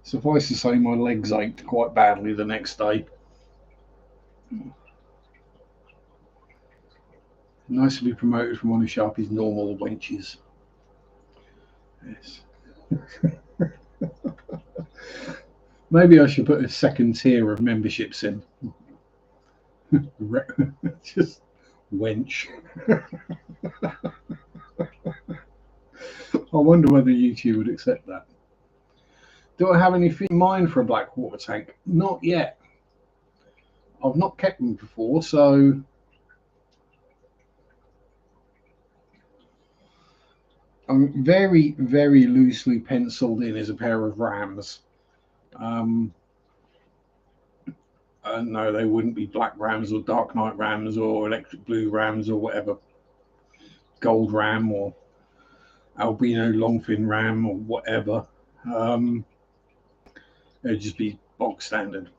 Suffice to say, my legs ached quite badly the next day. Nice to be promoted from one of Sharpe's normal wenches. Yes. Maybe I should put a second tier of memberships in. Just wench. I wonder whether YouTube would accept that. Do I have anything in mind for a black water tank? Not yet. I've not kept them before, so I'm very, very loosely penciled in as a pair of Rams. No, they wouldn't be black Rams or dark night Rams or electric blue Rams or whatever, gold Ram or albino longfin Ram or whatever. It'd just be box standard.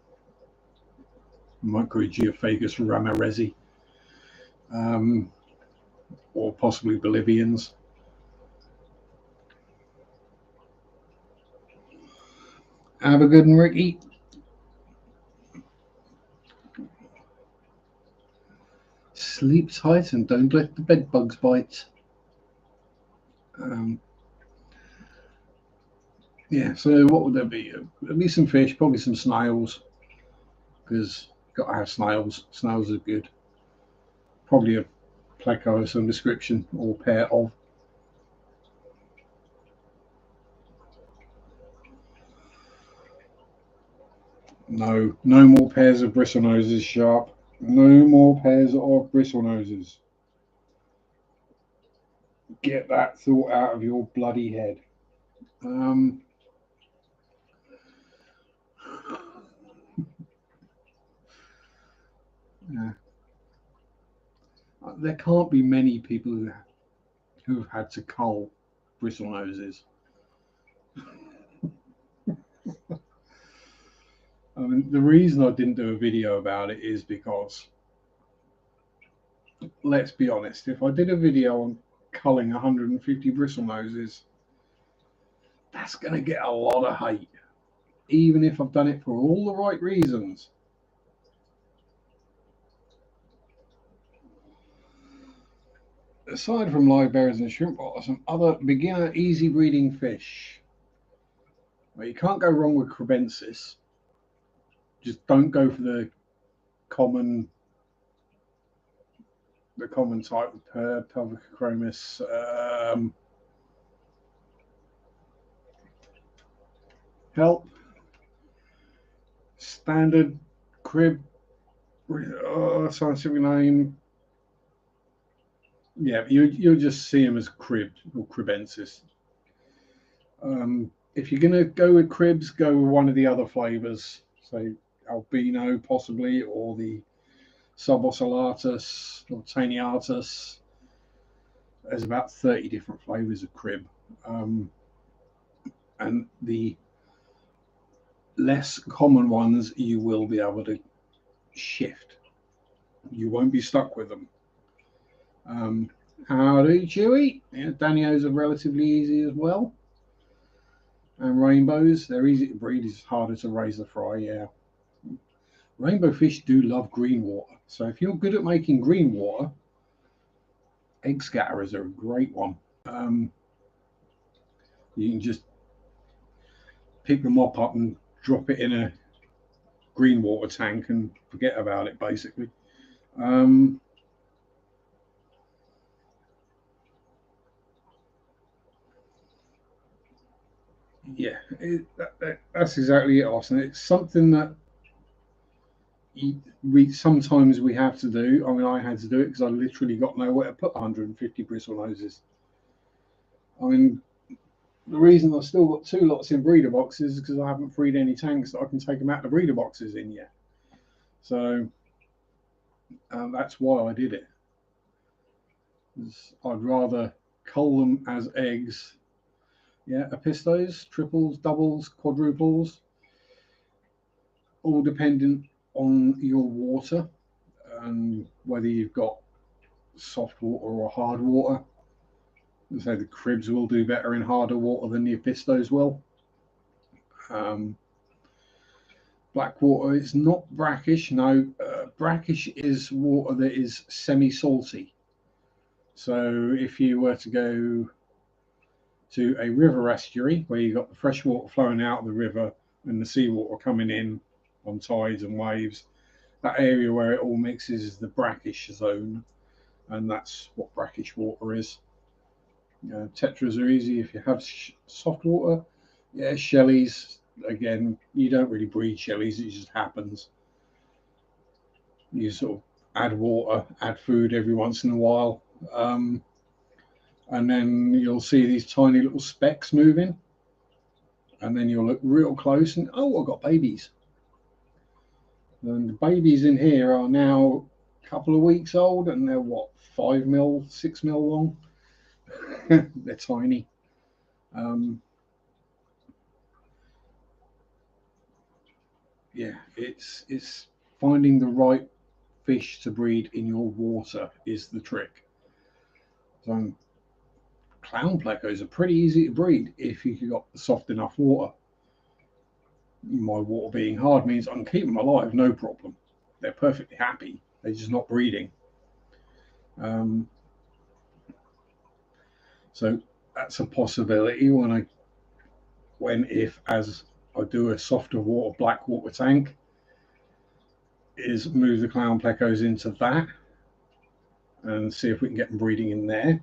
Microgeophagus ramirezi, or possibly Bolivians. Have a good one, Ricky. Sleep tight and don't let the bed bugs bite. Yeah, so what would there be? There'd be some fish, probably some snails, because got to have snails. Snails are good. Probably a pleco of some description or pair of. No, no more pairs of bristle noses, Sharpe. No more pairs of bristle noses. Get that thought out of your bloody head. Yeah. There can't be many people who've had to cull bristle noses. I mean, the reason I didn't do a video about it is because, let's be honest, if I did a video on culling 150 bristle noses, that's going to get a lot of hate, even if I've done it for all the right reasons. aside from live bears and shrimp, what are some other beginner easy breeding fish? Well, you can't go wrong with crebensis. Just don't go for the common type of Pelvicochromis. Help. Standard crib. Scientific name. Yeah, you'll just see them as crib or crebensis. If you're going to go with cribs, go with one of the other flavors. So albino possibly, or the subocellatus or taeniatus. There's about 30 different flavors of crib. And the less common ones you will be able to shift. You won't be stuck with them. Howdy, Chewy. Yeah, Danios are relatively easy as well. And rainbows, they're easy to breed, it's harder to raise the fry, yeah. Rainbow fish do love green water. So if you're good at making green water, egg scatterers are a great one. You can just pick the mop up and drop it in a green water tank and forget about it, basically. Yeah, that's exactly it, Austin. It's something that sometimes we have to do. I mean, I had to do it because I literally got nowhere to put 150 bristle noses. I mean, the reason I've still got 2 lots in breeder boxes is because I haven't freed any tanks that I can take them out of the breeder boxes in yet. So that's why I did it. I'd rather cull them as eggs. Yeah, epistos, triples, doubles, quadruples, all dependent on your water and whether you've got soft water or hard water. So the cribs will do better in harder water than the epistos will. Black water is not brackish. No, brackish is water that is semi-salty. So if you were to go to a river estuary where you've got the fresh water flowing out of the river and the seawater coming in on tides and waves, that area where it all mixes is the brackish zone, and that's what brackish water is. Tetras are easy if you have soft water. Yeah, shellies, again, you don't really breed shellies, it just happens. You sort of add water, add food every once in a while, and then you'll see these tiny little specks moving, and then you'll look real close and, oh, I've got babies. And the babies in here are now a couple of weeks old, and they're what, 5 mil, 6 mil long. They're tiny. Yeah, it's finding the right fish to breed in your water is the trick. So clown plecos are pretty easy to breed if you've got soft enough water. My water being hard means I can keep them alive, no problem. They're perfectly happy. They're just not breeding. So that's a possibility as I do a softer water, black water tank, is move the clown plecos into that and see if we can get them breeding in there.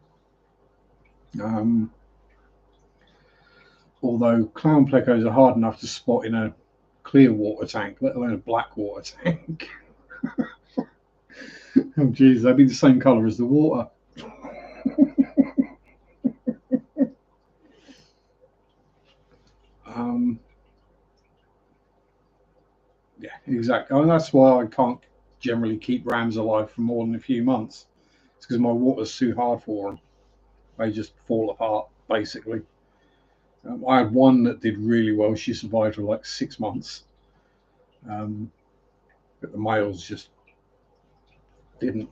Although clown plecos are hard enough to spot in a clear water tank, let alone a black water tank. Oh, geez, they'd be the same colour as the water. Yeah, exactly. And that's why I can't generally keep rams alive for more than a few months. It's because my water's too hard for them. They just fall apart, basically. I had one that did really well. She survived for like 6 months. But the males just didn't.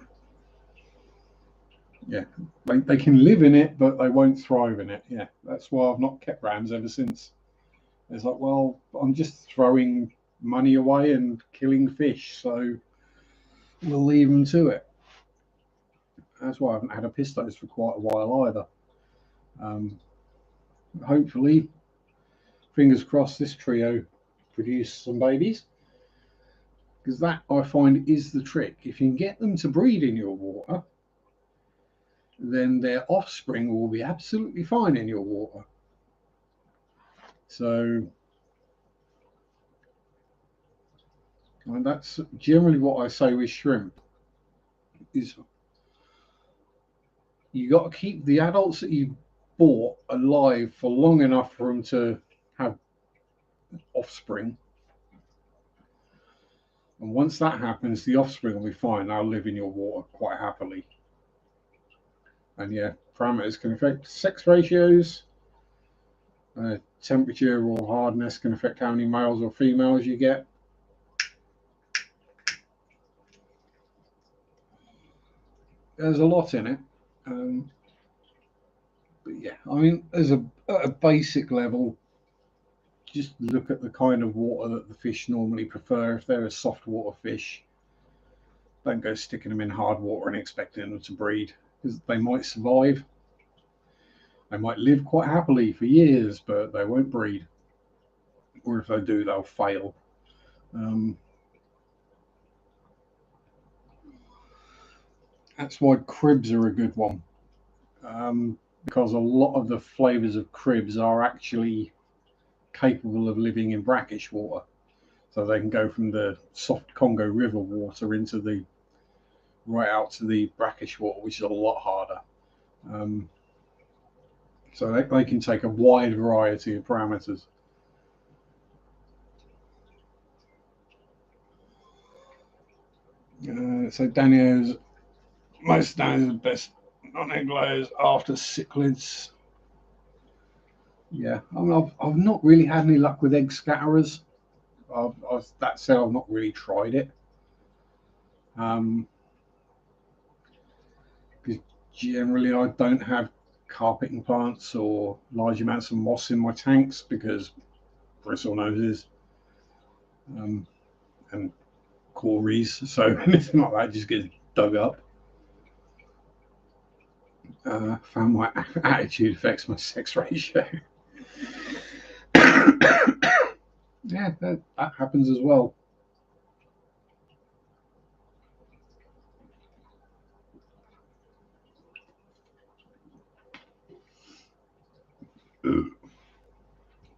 Yeah, they can live in it, but they won't thrive in it. Yeah, that's why I've not kept rams ever since. It's like, well, I'm just throwing money away and killing fish, so we'll leave them to it. That's why I haven't had a pistos for quite a while either. Hopefully, fingers crossed, this trio produce some babies, because that I find is the trick. If you can get them to breed in your water, then their offspring will be absolutely fine in your water. So, and that's generally what I say with shrimp, is you got to keep the adults that you bought alive for long enough for them to have offspring. And once that happens, the offspring will be fine. They'll live in your water quite happily. And yeah, parameters can affect sex ratios. Temperature or hardness can affect how many males or females you get. There's a lot in it. But yeah, I mean, at a basic level, just look at the kind of water that the fish normally prefer. If they're a soft water fish, don't go sticking them in hard water and expecting them to breed, because they might survive. They might live quite happily for years, but they won't breed. Or if they do, they'll fail. That's why cribs are a good one, because a lot of the flavors of cribs are actually capable of living in brackish water. So they can go from the soft Congo River water into the right out to the brackish water, which is a lot harder. So they can take a wide variety of parameters. So Daniel's most Daniel's best non-egg layers after cichlids. Yeah, I mean, I've not really had any luck with egg scatterers. That said, I've not really tried it. Because generally I don't have carpeting plants or large amounts of moss in my tanks, because bristle noses and cories, so anything like that just gets dug up. Found my attitude affects my sex ratio. Yeah, that happens as well.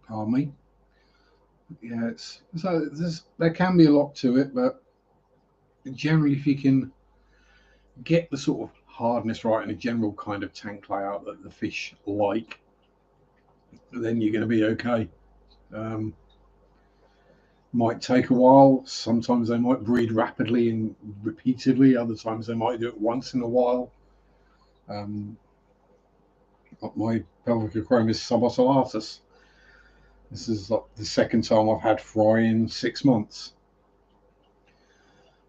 Pardon me. Yeah, there can be a lot to it, but generally, if you can get the sort of hardness right and a general kind of tank layout that the fish like, then you're going to be okay. Might take a while. Sometimes they might breed rapidly and repeatedly. Other times they might do it once in a while. My Pelvicochromis subocellatus. This is like the second time I've had fry in 6 months.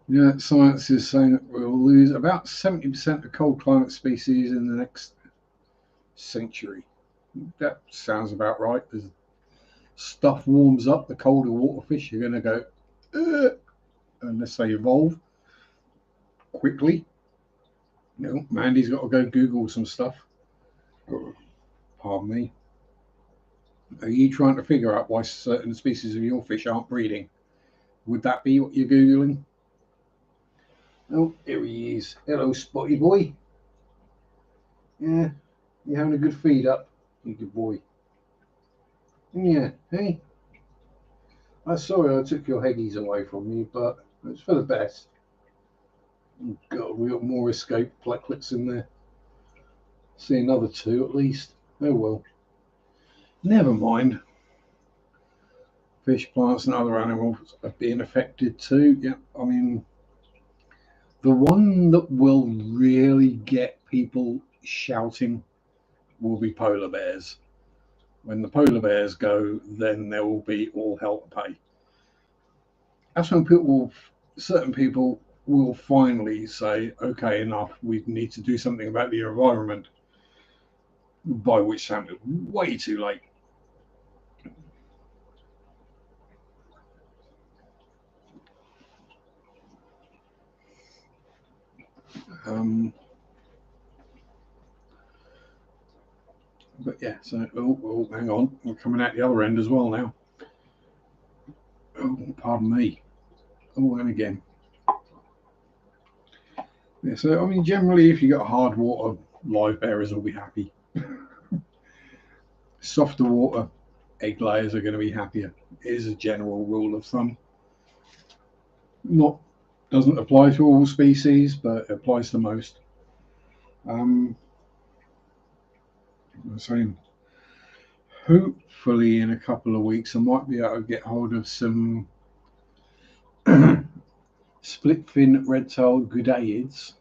Yeah, science is saying that we'll lose about 70% of cold climate species in the next century. That sounds about right. As stuff warms up, the colder water fish are going to go, unless they evolve quickly. You know, Mandy's got to go Google some stuff. Pardon me. Are you trying to figure out why certain species of your fish aren't breeding? Would that be what you're Googling? Oh, here he is. Hello, Spotty boy. Yeah, you having a good feed up? You good boy. Yeah, hey. I'm sorry I took your heggies away from you, but it's for the best. God, we got more escape plecklets in there. See another two at least. Oh well. Never mind. Fish, plants, and other animals are being affected too. Yeah, I mean, the one that will really get people shouting will be polar bears. When the polar bears go, then there will be all hell to pay. That's when certain people will finally say, okay, enough, we need to do something about the environment, by which time it's way too late. Um, But yeah, so hang on, we're coming out the other end as well now. Oh, pardon me. Oh, and again. Yeah, so I mean, generally, if you got hard water, live bearers will be happy. Softer water, egg layers are going to be happier. It is a general rule of thumb. Not doesn't apply to all species, but it applies to most. So hopefully in a couple of weeks I might be able to get hold of some split fin red-tailed goodeids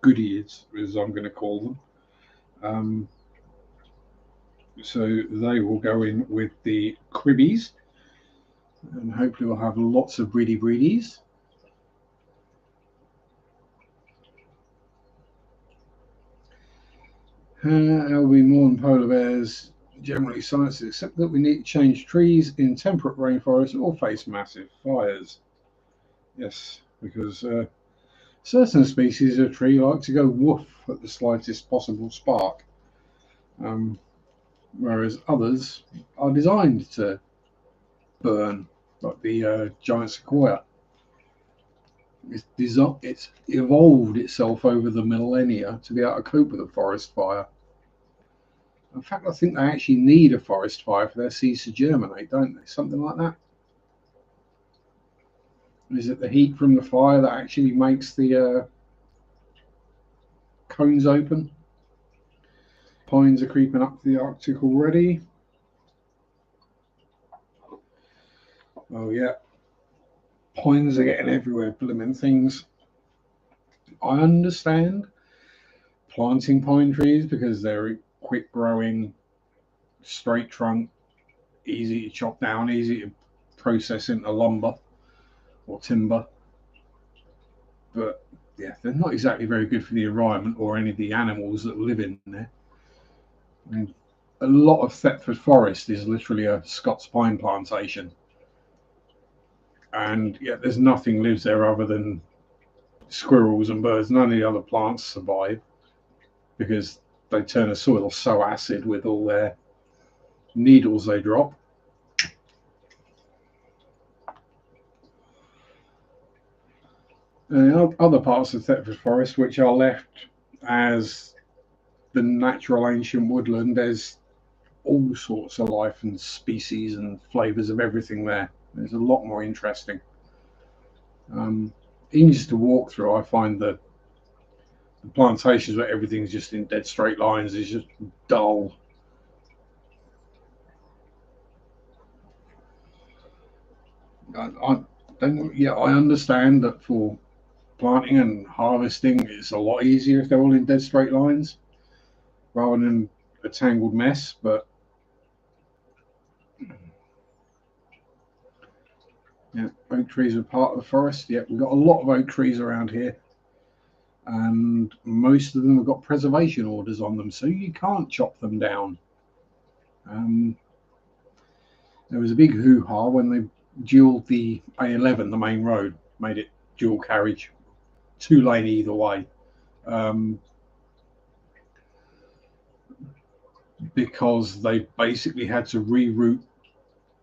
as I'm going to call them. So they will go in with the cribbies, and hopefully we'll have lots of breedies. There'll be more than polar bears. Generally, science except that we need to change trees in temperate rainforests or face massive fires. Yes, because certain species of tree like to go woof at the slightest possible spark, whereas others are designed to burn, like the giant sequoia. It's evolved itself over the millennia to be able to cope with a forest fire. In fact, I think they actually need a forest fire for their seeds to germinate, don't they? Something like that. Is it the heat from the fire that actually makes the cones open? Pines are creeping up to the Arctic already. Oh yeah, pines are getting everywhere, blooming things. I understand planting pine trees because they're quick growing, straight trunk, easy to chop down, easy to process into lumber or timber. But yeah, they're not exactly very good for the environment or any of the animals that live in there. I mean, a lot of Thetford Forest is literally a Scots pine plantation. And yeah, there's nothing lives there other than squirrels and birds. None of the other plants survive because they turn the soil so acid with all their needles they drop. And other parts of Thetford Forest, which are left as the natural ancient woodland, there's all sorts of life and species and flavours of everything there. There's a lot more interesting. Easy to walk through. I find the plantations where everything's just in dead straight lines is just dull. I understand that for planting and harvesting, it's a lot easier if they're all in dead straight lines rather than a tangled mess. But yeah, oak trees are part of the forest. Yeah, we've got a lot of oak trees around here, and most of them have got preservation orders on them, so you can't chop them down. There was a big hoo-ha when they dualed the A11, the main road, made it dual carriage, 2 lane either way, because they basically had to reroute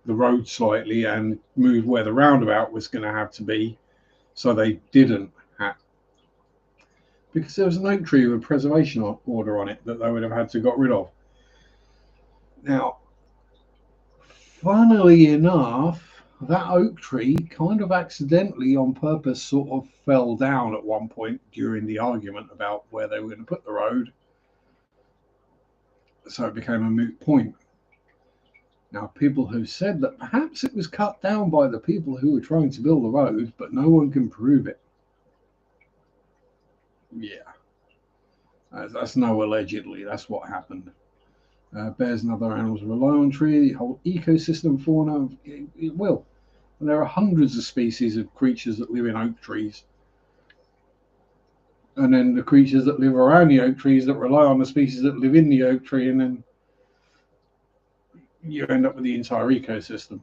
the road slightly and move where the roundabout was going to have to be, so they didn't have, because there was an oak tree with a preservation order on it that they would have had to got rid of. Now, funnily enough, that oak tree kind of accidentally on purpose sort of fell down at one point during the argument about where they were going to put the road, so it became a moot point. Now, people have said that perhaps it was cut down by the people who were trying to build the road, but no one can prove it. Yeah, that's no allegedly, that's what happened. Bears and other animals rely on trees, the whole ecosystem fauna, it will. And there are hundreds of species of creatures that live in oak trees. And then the creatures that live around the oak trees that rely on the species that live in the oak tree, and then you end up with the entire ecosystem.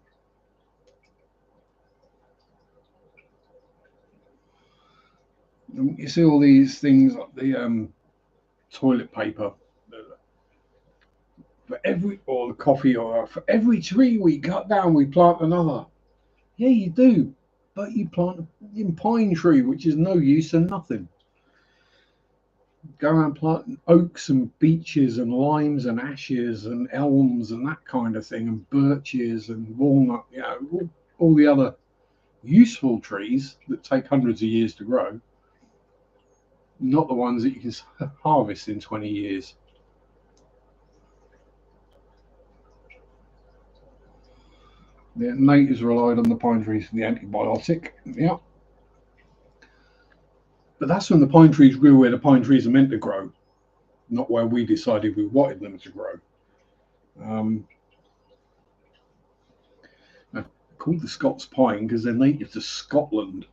And you see all these things like the toilet paper. or the coffee, or for every tree we cut down, we plant another. Yeah, you do, but you plant a pine tree, which is no use and nothing. Go around planting oaks and beeches and limes and ashes and elms and that kind of thing, and birches and walnut, all the other useful trees that take hundreds of years to grow, not the ones that you can harvest in 20 years. The natives relied on the pine trees for the antibiotic. Yeah. But that's when the pine trees grew where the pine trees are meant to grow, not where we decided we wanted them to grow. Called the Scots pine because they're native to Scotland,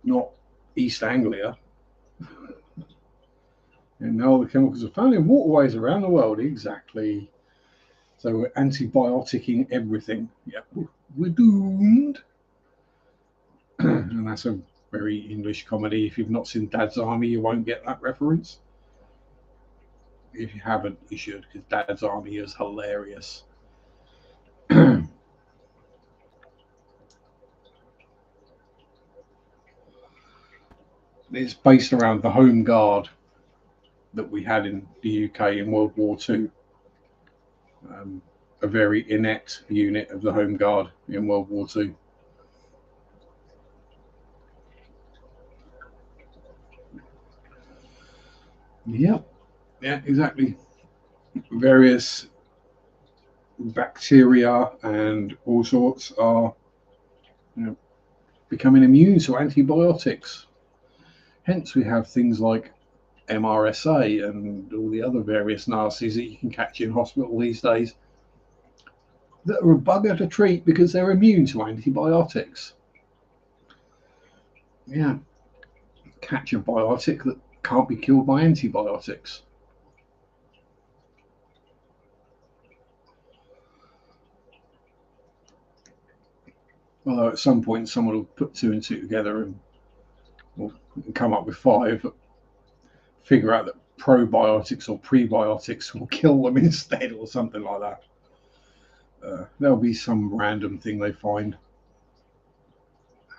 not East Anglia. And now the chemicals are found in waterways around the world. Exactly. So we're antibioticing everything. Yeah, we're doomed. And that's a very English comedy. If you've not seen Dad's Army, you won't get that reference. If you haven't, you should, because Dad's Army is hilarious. It's based around the Home Guard that we had in the UK in World War II. A very inept unit of the Home Guard in World War II. Yeah, exactly. Various bacteria and all sorts are becoming immune to antibiotics. Hence, we have things like MRSA and all the other various nasties that you can catch in hospital these days that are a bugger to treat because they're immune to antibiotics. Yeah, catch a biotic that can't be killed by antibiotics. Although at some point someone will put two and two together and will come up with five, but figure out that probiotics or prebiotics will kill them instead, or something like that. There'll be some random thing they find.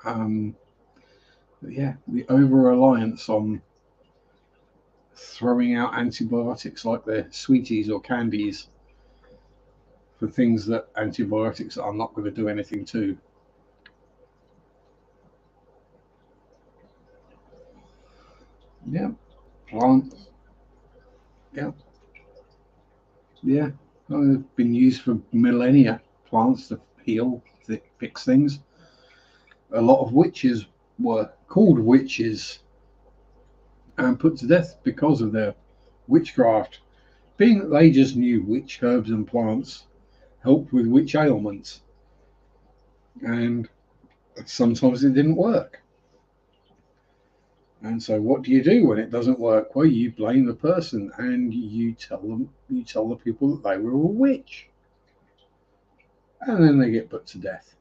The over reliance on throwing out antibiotics like they're sweeties or candies for things that antibiotics are not going to do anything to. Yeah, plants. Yeah, yeah. Well, they've been used for millennia. Plants to heal, fix things. A lot of witches were called witches and put to death because of their witchcraft, being that they just knew which herbs and plants helped with which ailments, and sometimes it didn't work. And so, what do you do when it doesn't work? Well, you blame the person, and you tell the people that they were a witch, and then they get put to death.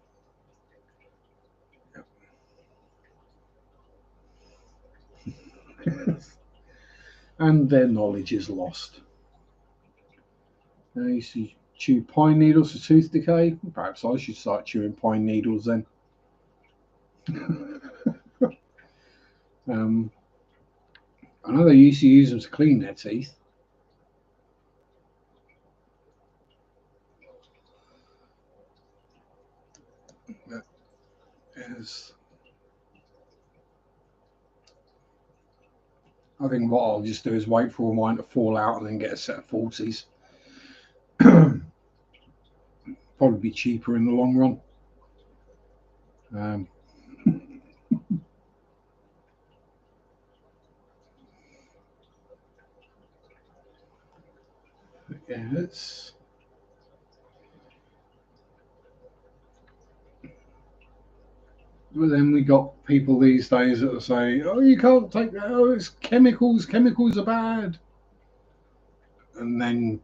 And their knowledge is lost. Now, you see, chew pine needles for tooth decay. Perhaps I should start chewing pine needles then. I know they used to use them to clean their teeth. Yes. I think what I'll just do is wait for all mine to fall out and then get a set of 40s. Probably be cheaper in the long run. Yeah, it's. But then we got people these days that will say, "Oh, you can't take that. Oh, it's chemicals. Chemicals are bad." And then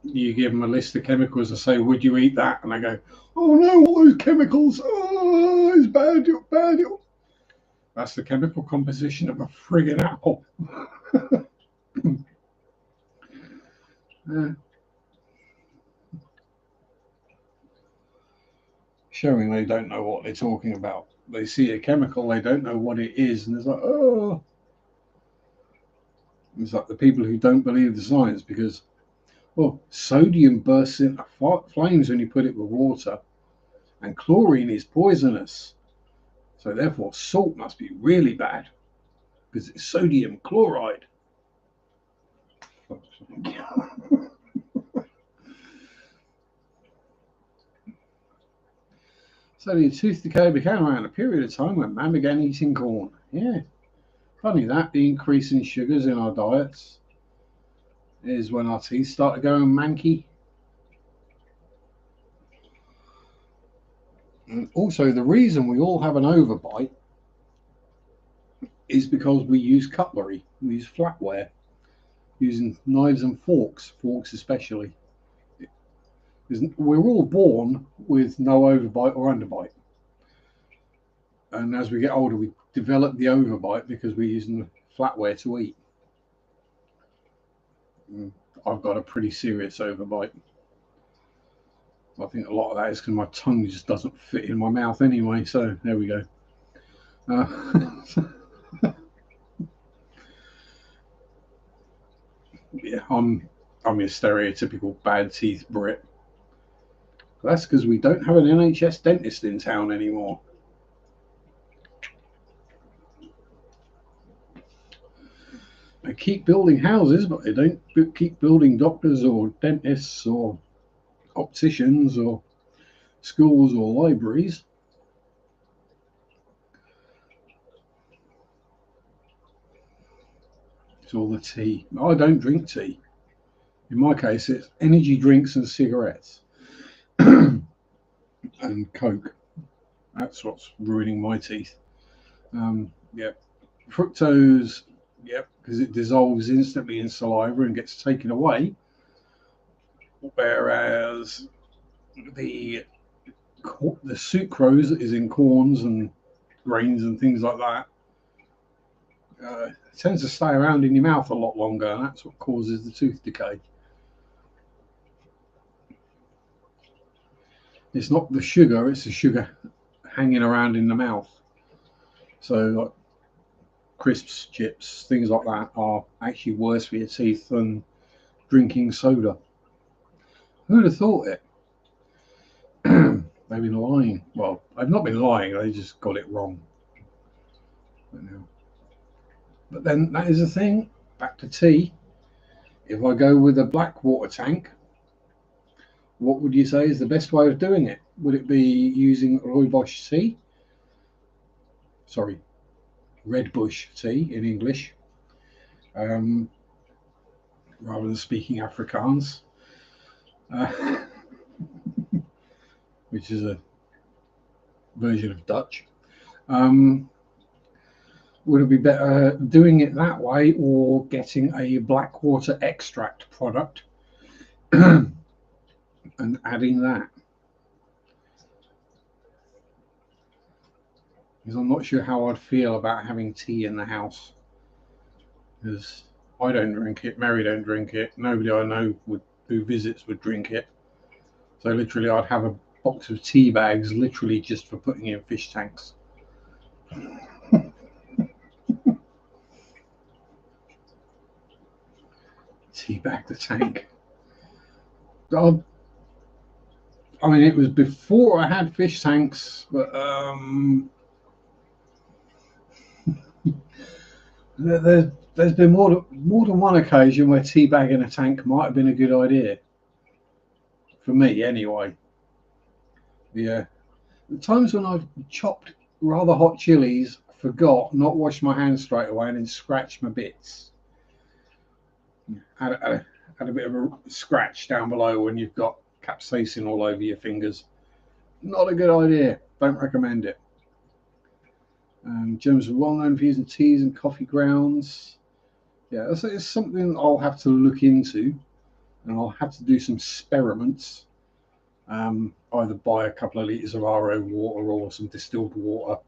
you give them a list of chemicals and say, "Would you eat that?" And they go, "Oh no, all those chemicals. Oh, it's bad. It's bad." That's the chemical composition of a friggin' apple. Yeah. showing they don't know what they're talking about. They see a chemical, they don't know what it is, and it's like, oh. It's like the people who don't believe the science because, well, sodium bursts into flames when you put it with water, and chlorine is poisonous. So therefore, salt must be really bad because it's sodium chloride. So the tooth decay began around a period of time when man began eating corn. Yeah, funny that, the increase in sugars in our diets is when our teeth started going manky. And also, the reason we all have an overbite is because we use cutlery, we use flatware, using knives and forks especially. Because we're all born with no overbite or underbite. And as we get older, we develop the overbite because we're using flatware to eat. I've got a pretty serious overbite. I think a lot of that is because my tongue just doesn't fit in my mouth anyway. So there we go. Yeah, I'm your stereotypical bad teeth Brit. That's because we don't have an NHS dentist in town anymore. They keep building houses, but they don't keep building doctors or dentists or opticians or schools or libraries. It's all the tea. I don't drink tea. In my case, it's energy drinks and cigarettes and Coke. That's what's ruining my teeth. Yeah, fructose. Yep, because it dissolves instantly in saliva and gets taken away. Whereas the sucrose that is in corns and grains and things like that tends to stay around in your mouth a lot longer, and that's what causes the tooth decay. It's not the sugar, it's the sugar hanging around in the mouth. So like crisps, chips, things like that are actually worse for your teeth than drinking soda. Who'd have thought it? They've been lying. Well, I've not been lying, they just got it wrong. But then that is the thing, back to tea. If I go with a black water tank, what would you say is the best way of doing it? Would it be using rooibos tea? Sorry, red bush tea in English, rather than speaking Afrikaans, which is a version of Dutch. Would it be better doing it that way or getting a black water extract product and adding that? Because I'm not sure how I'd feel about having tea in the house. Because I don't drink it, Mary don't drink it, nobody I know who visits would drink it. So literally I'd have a box of tea bags literally just for putting in fish tanks. Teabag the tank. I mean, it was before I had fish tanks, but there's been more than one occasion where teabagging a tank might have been a good idea. For me, anyway. Yeah. The times when I've chopped rather hot chilies, forgot, not washed my hands straight away, and then scratched my bits. Had a bit of a scratch down below when you've got capsaicin all over your fingers. Not a good idea. Don't recommend it. Germs are well known for using teas and coffee grounds. Yeah, it's something I'll have to look into, and I'll have to do some experiments. Either buy a couple of litres of RO water or some distilled water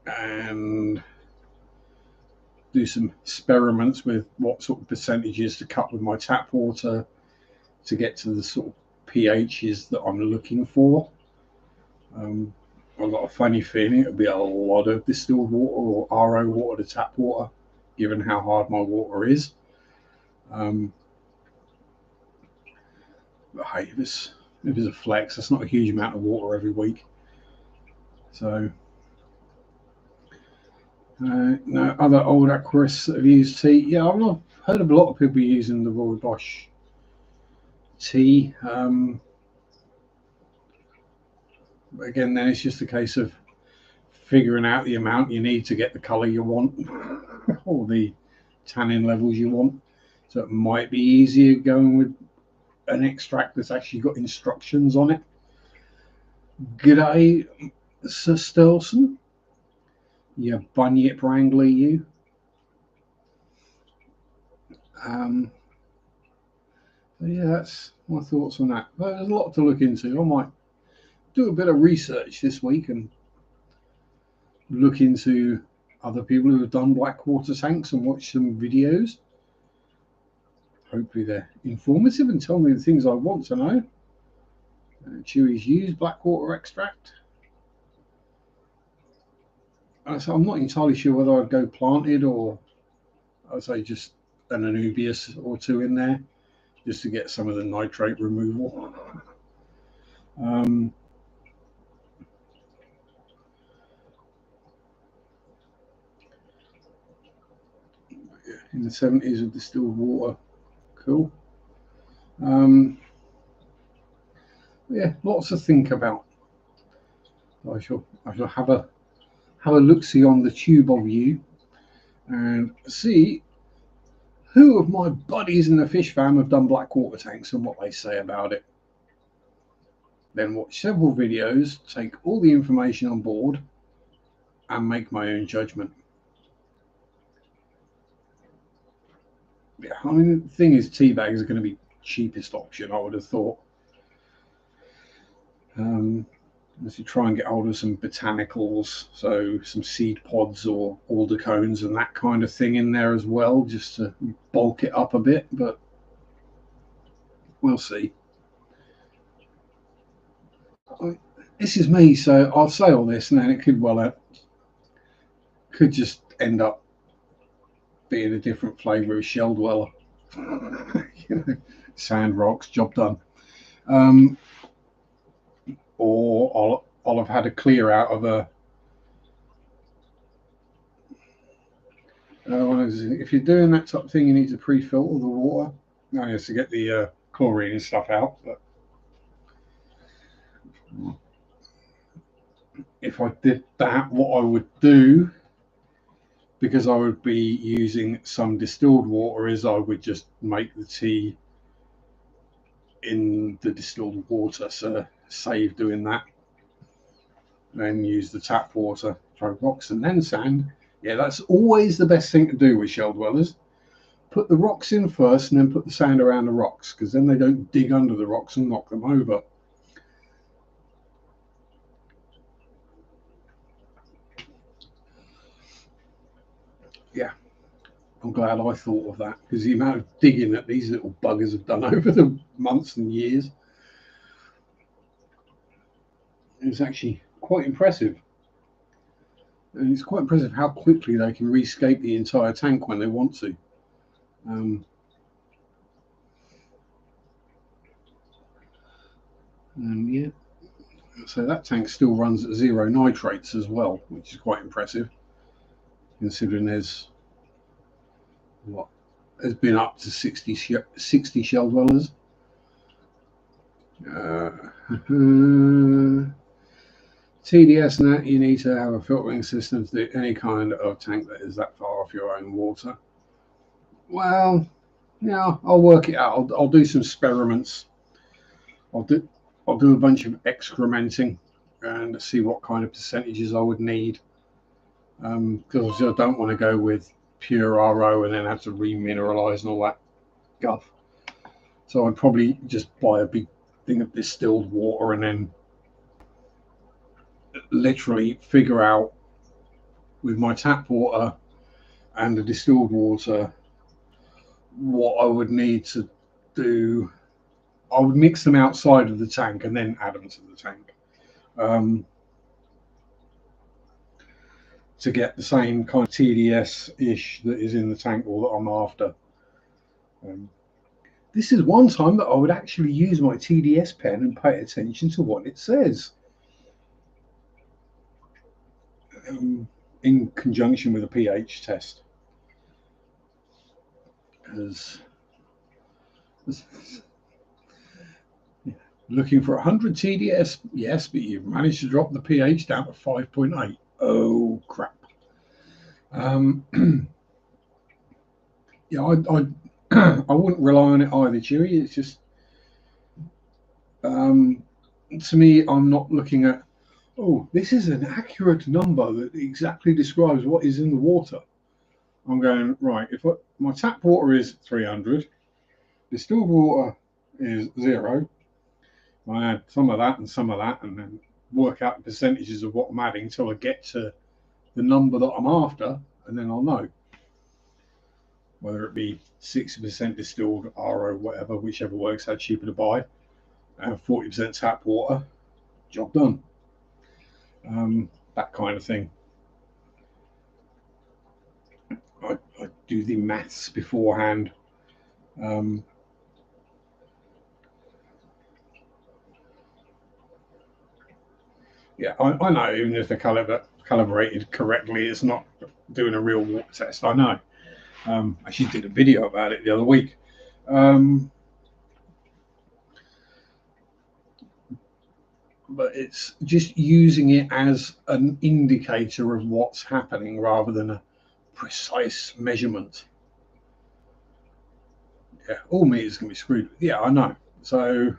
and do some experiments with what sort of percentages to cut with my tap water to get to the sort of pHs that I'm looking for. I've got a funny feeling it'll be a lot of distilled water or RO water to tap water, given how hard my water is. But hey, if it's a flex, that's not a huge amount of water every week. So, no other old aquarists that have used tea. Yeah, I've heard of a lot of people using the Roy Bosch tea. Again, then it's just a case of figuring out the amount you need to get the colour you want or the tannin levels you want. So it might be easier going with an extract that's actually got instructions on it. G'day, Sir Stelson. You bunyip wrangler, you. Yeah, that's my thoughts on that. But there's a lot to look into. I might do a bit of research this week and look into other people who have done black water tanks and watch some videos. Hopefully they're informative and tell me the things I want to know. Chewy's used black water extract. So I'm not entirely sure whether I'd go planted or I'd say just an Anubias or two in there just to get some of the nitrate removal. In the 70s with distilled water. Cool. Yeah, lots to think about. I shall have a look-see on the tube of you and see who of my buddies in the fish fam have done black water tanks and what they say about it. Then watch several videos, take all the information on board and make my own judgment. Yeah, I mean, the thing is, tea bags are going to be cheapest option, I would have thought. As you try and get hold of some botanicals, so some seed pods or alder cones and that kind of thing in there as well, just to bulk it up a bit, but we'll see. This is me, so I'll say all this and then it could just end up being a different flavour of shell dweller. Sand rocks, job done. Or I'll have had a clear out of a. If you're doing that type of thing, you need to pre-filter the water. No, yes, to get the chlorine and stuff out. But if I did that, what I would do, because I would be using some distilled water, is I would just make the tea in the distilled water, so save doing that. Then use the tap water, throw rocks and then sand. Yeah, that's always the best thing to do with shell dwellers. Put the rocks in first and then put the sand around the rocks, because then they don't dig under the rocks and knock them over. Yeah, I'm glad I thought of that, because the amount of digging that these little buggers have done over the months and years is actually quite impressive. And it's quite impressive how quickly they can rescape the entire tank when they want to. And yeah, so that tank still runs at 0 nitrates as well, which is quite impressive, considering there's been up to 60 shell dwellers. TDS and that, you need to have a filtering system to do any kind of tank that is that far off your own water. Well, yeah, I'll work it out. I'll do some experiments. I'll do a bunch of excrementing and see what kind of percentages I would need. Because I don't want to go with pure RO and then have to remineralize and all that guff. So I'd probably just buy a big thing of distilled water and then literally figure out with my tap water and the distilled water what I would need to do. I would mix them outside of the tank and then add them to the tank. um, to get the same kind of TDS-ish that is in the tank or that I'm after. Um, this is one time that I would actually use my TDS pen and pay attention to what it says, in conjunction with a pH test. As looking for 100 TDS, yes, but you've managed to drop the pH down to 5.8. Oh, crap. Yeah, I wouldn't rely on it either, Chewy. It's just, to me, I'm not looking at, oh, this is an accurate number that exactly describes what is in the water. I'm going, right, if my tap water is 300, distilled water is 0, I add some of that and some of that, and then work out the percentages of what I'm adding until I get to the number that I'm after, and then I'll know whether it be 60% distilled, RO, whatever, whichever works out cheaper to buy, and 40% tap water, job done. That kind of thing. I do the maths beforehand. Yeah, I know even if they're calibrated correctly, it's not doing a real water test. I know. I actually did a video about it the other week. But it's just using it as an indicator of what's happening rather than a precise measurement. Yeah, all meters can be screwed. Yeah, I know. So,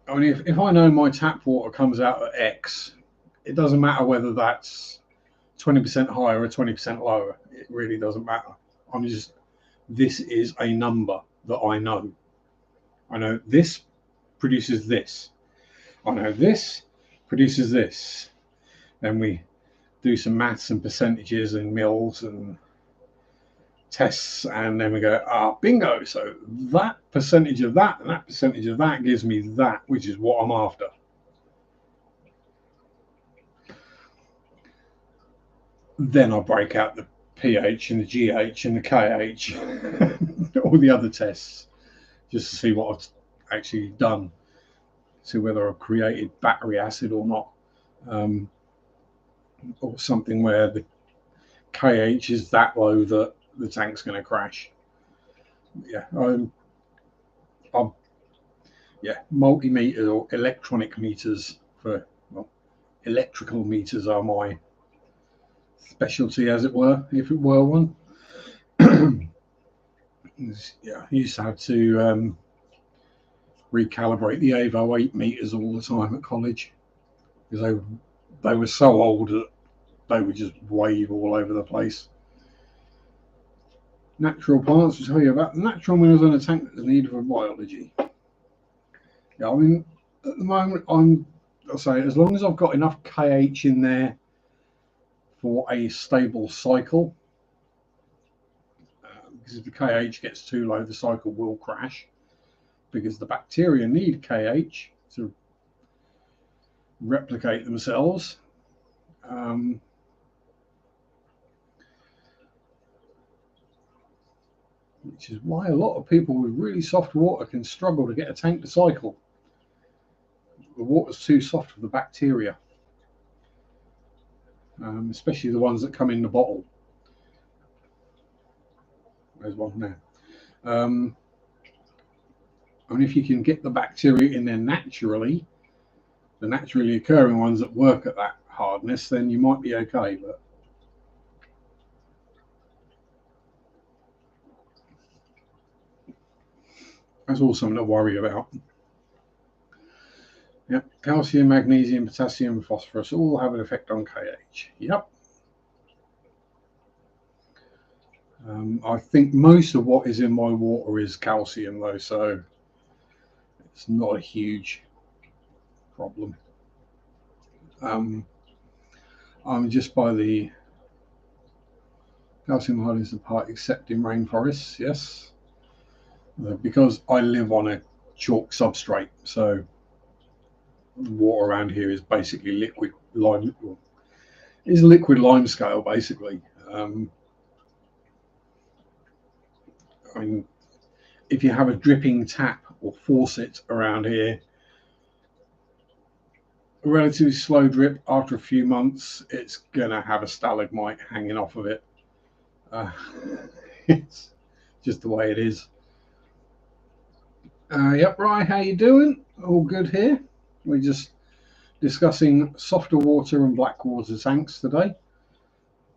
I mean, if I know my tap water comes out at X, it doesn't matter whether that's 20% higher or 20% lower. It really doesn't matter. This is a number that I know. I know this produces this. I know this produces this. Then we do some maths and percentages and mils and tests, and then we go, bingo. So that percentage of that and that percentage of that gives me that, which is what I'm after. Then I break out the pH and the GH and the KH, all the other tests, just to see what I've actually done, see whether I've created battery acid or not, or something where the KH is that low that the tank's going to crash. Yeah, multimeters or electronic meters electrical meters are my specialty, as it were, if it were one. Yeah, I used to have to recalibrate the AVO 8 meters all the time at college because they were so old that they would just wave all over the place. Natural plants will tell you about the natural minerals in a tank that is needed for biology. Yeah, I mean, at the moment, I'll say as long as I've got enough KH in there for a stable cycle, because if the KH gets too low, the cycle will crash because the bacteria need KH to replicate themselves. Which is why a lot of people with really soft water can struggle to get a tank to cycle. The water's too soft for the bacteria, especially the ones that come in the bottle. There's one there. I mean, if you can get the bacteria in there naturally, the naturally occurring ones that work at that hardness, then you might be okay. But that's all something to worry about. Yep, calcium, magnesium, potassium, phosphorus all have an effect on KH. Yep. I think most of what is in my water is calcium, though, so it's not a huge problem. I'm just by the calcium hardness of part except in rainforests, yes, because I live on a chalk substrate, so water around here is basically liquid lime. Is liquid lime scale basically. I mean, if you have a dripping tap or faucet around here, a relatively slow drip after a few months, it's gonna have a stalagmite hanging off of it. Uh, it's just the way it is. Yep, right. How you doing? All good here. We're just discussing softer water and black water tanks today.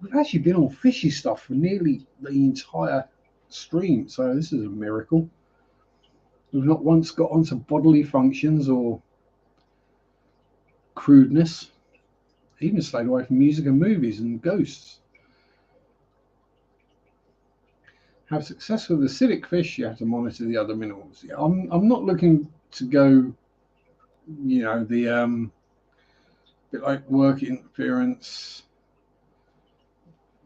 We've actually been on fishy stuff for nearly the entire stream, so this is a miracle. We've not once got onto bodily functions or crudeness. Even stayed away from music and movies and ghosts. Have success with acidic fish, you have to monitor the other minerals. Yeah, I'm not looking to go, the bit like work interference.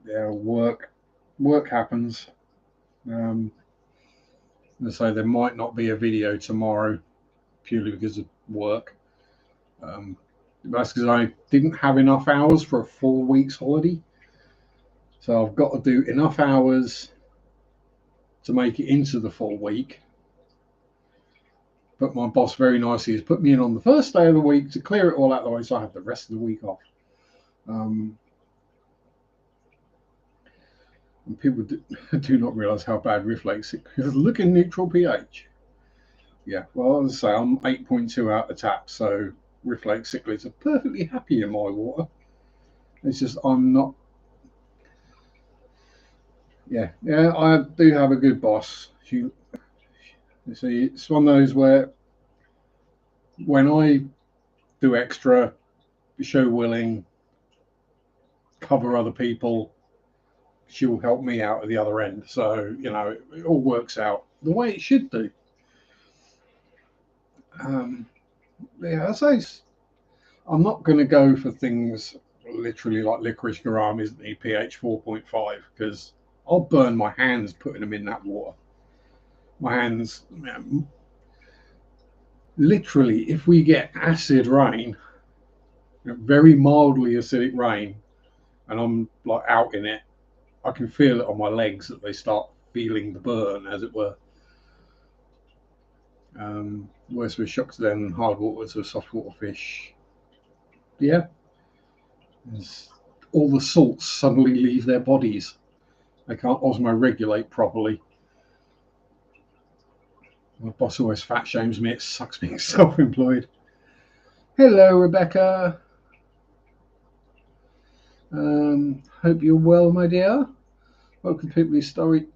Yeah, work happens. So there might not be a video tomorrow purely because of work. That's because I didn't have enough hours for a 4 weeks holiday. So I've got to do enough hours to make it into the full week. But my boss very nicely has put me in on the first day of the week to clear it all out of the way, so I have the rest of the week off. And people do not realise how bad Reflex is. Look in neutral pH. Yeah, well, as I say, I'm 8.2 out the tap, so Reflex cichlids are perfectly happy in my water. It's just I'm not. Yeah, I do have a good boss. You see, it's one of those where when I do extra, show willing, cover other people, she'll help me out at the other end. So, it all works out the way it should do. I say I'm not going to go for things literally like licorice garam, isn't he? pH 4.5, because I'll burn my hands putting them in that water. My hands, literally, if we get acid rain, very mildly acidic rain, and I'm like out in it, I can feel it on my legs that they start feeling the burn, as it were. Worse with shocks than hard waters or soft water fish. Yeah, all the salts suddenly leave their bodies. They can't osmoregulate properly. My boss always fat shames me. It sucks being self-employed. Hello, Rebecca. Hope you're well, my dear. Welcome to people who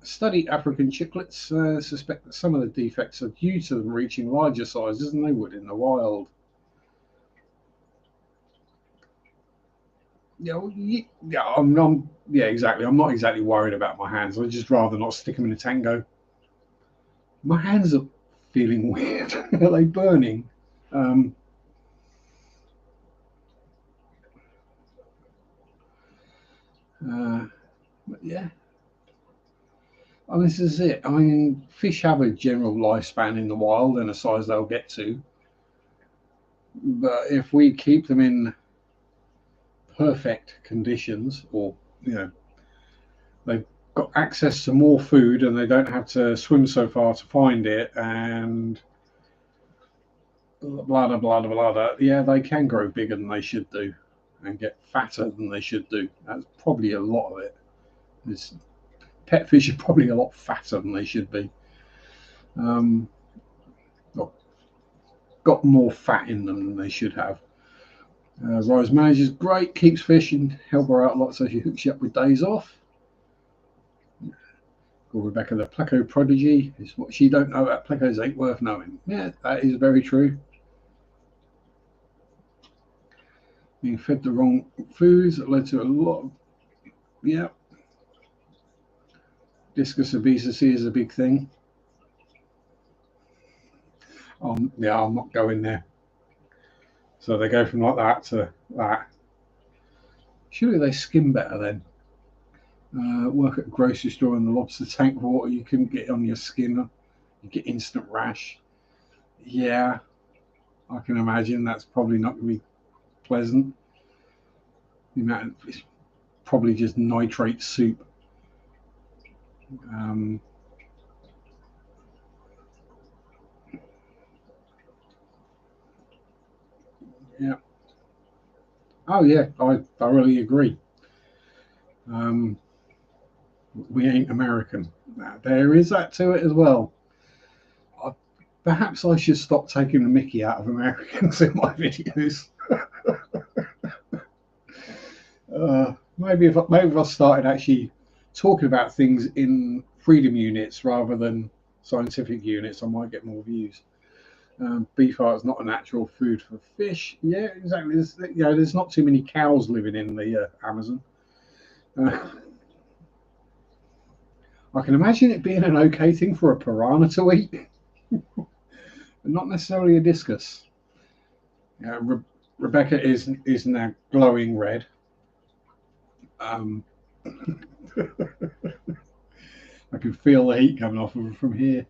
study African cichlids. Suspect that some of the defects are due to them reaching larger sizes than they would in the wild. Yeah, exactly. I'm not exactly worried about my hands. I'd just rather not stick them in a tango. My hands are feeling weird. Are they burning? Yeah. I mean, this is it. I mean, fish have a general lifespan in the wild and a size they'll get to. But if we keep them in perfect conditions, or they've got access to more food and they don't have to swim so far to find it, and blah blah blah, yeah, they can grow bigger than they should do and get fatter than they should do. That's probably a lot of it. Pet fish are probably a lot fatter than they should be. Got more fat in them than they should have. Rise manager's great, keeps fish and help her out a lot, so she hooks you up with days off. Call Rebecca the Pleco prodigy. Is what she don't know about plecos ain't worth knowing. Yeah, that is very true. Being fed the wrong foods that led to a lot of, yeah. Discus obesity is a big thing. Yeah, I'm not going there. So they go from like that to that. Surely they skim better then. Work at a grocery store in the lobster tank water, you couldn't get on your skin. You get instant rash. Yeah, I can imagine that's probably not going to be pleasant. The amount of, it's probably just nitrate soup. Yeah. Oh yeah, I thoroughly agree. Um, we ain't American. Now, there is that to it as well. I, perhaps I should stop taking the mickey out of Americans in my videos. Maybe if I started actually talking about things in freedom units rather than scientific units, I might get more views. Beef is not a natural food for fish. Yeah, exactly. There's not too many cows living in the Amazon. I can imagine it being an okay thing for a piranha to eat, but not necessarily a discus. Rebecca is now glowing red. I can feel the heat coming off of her from here.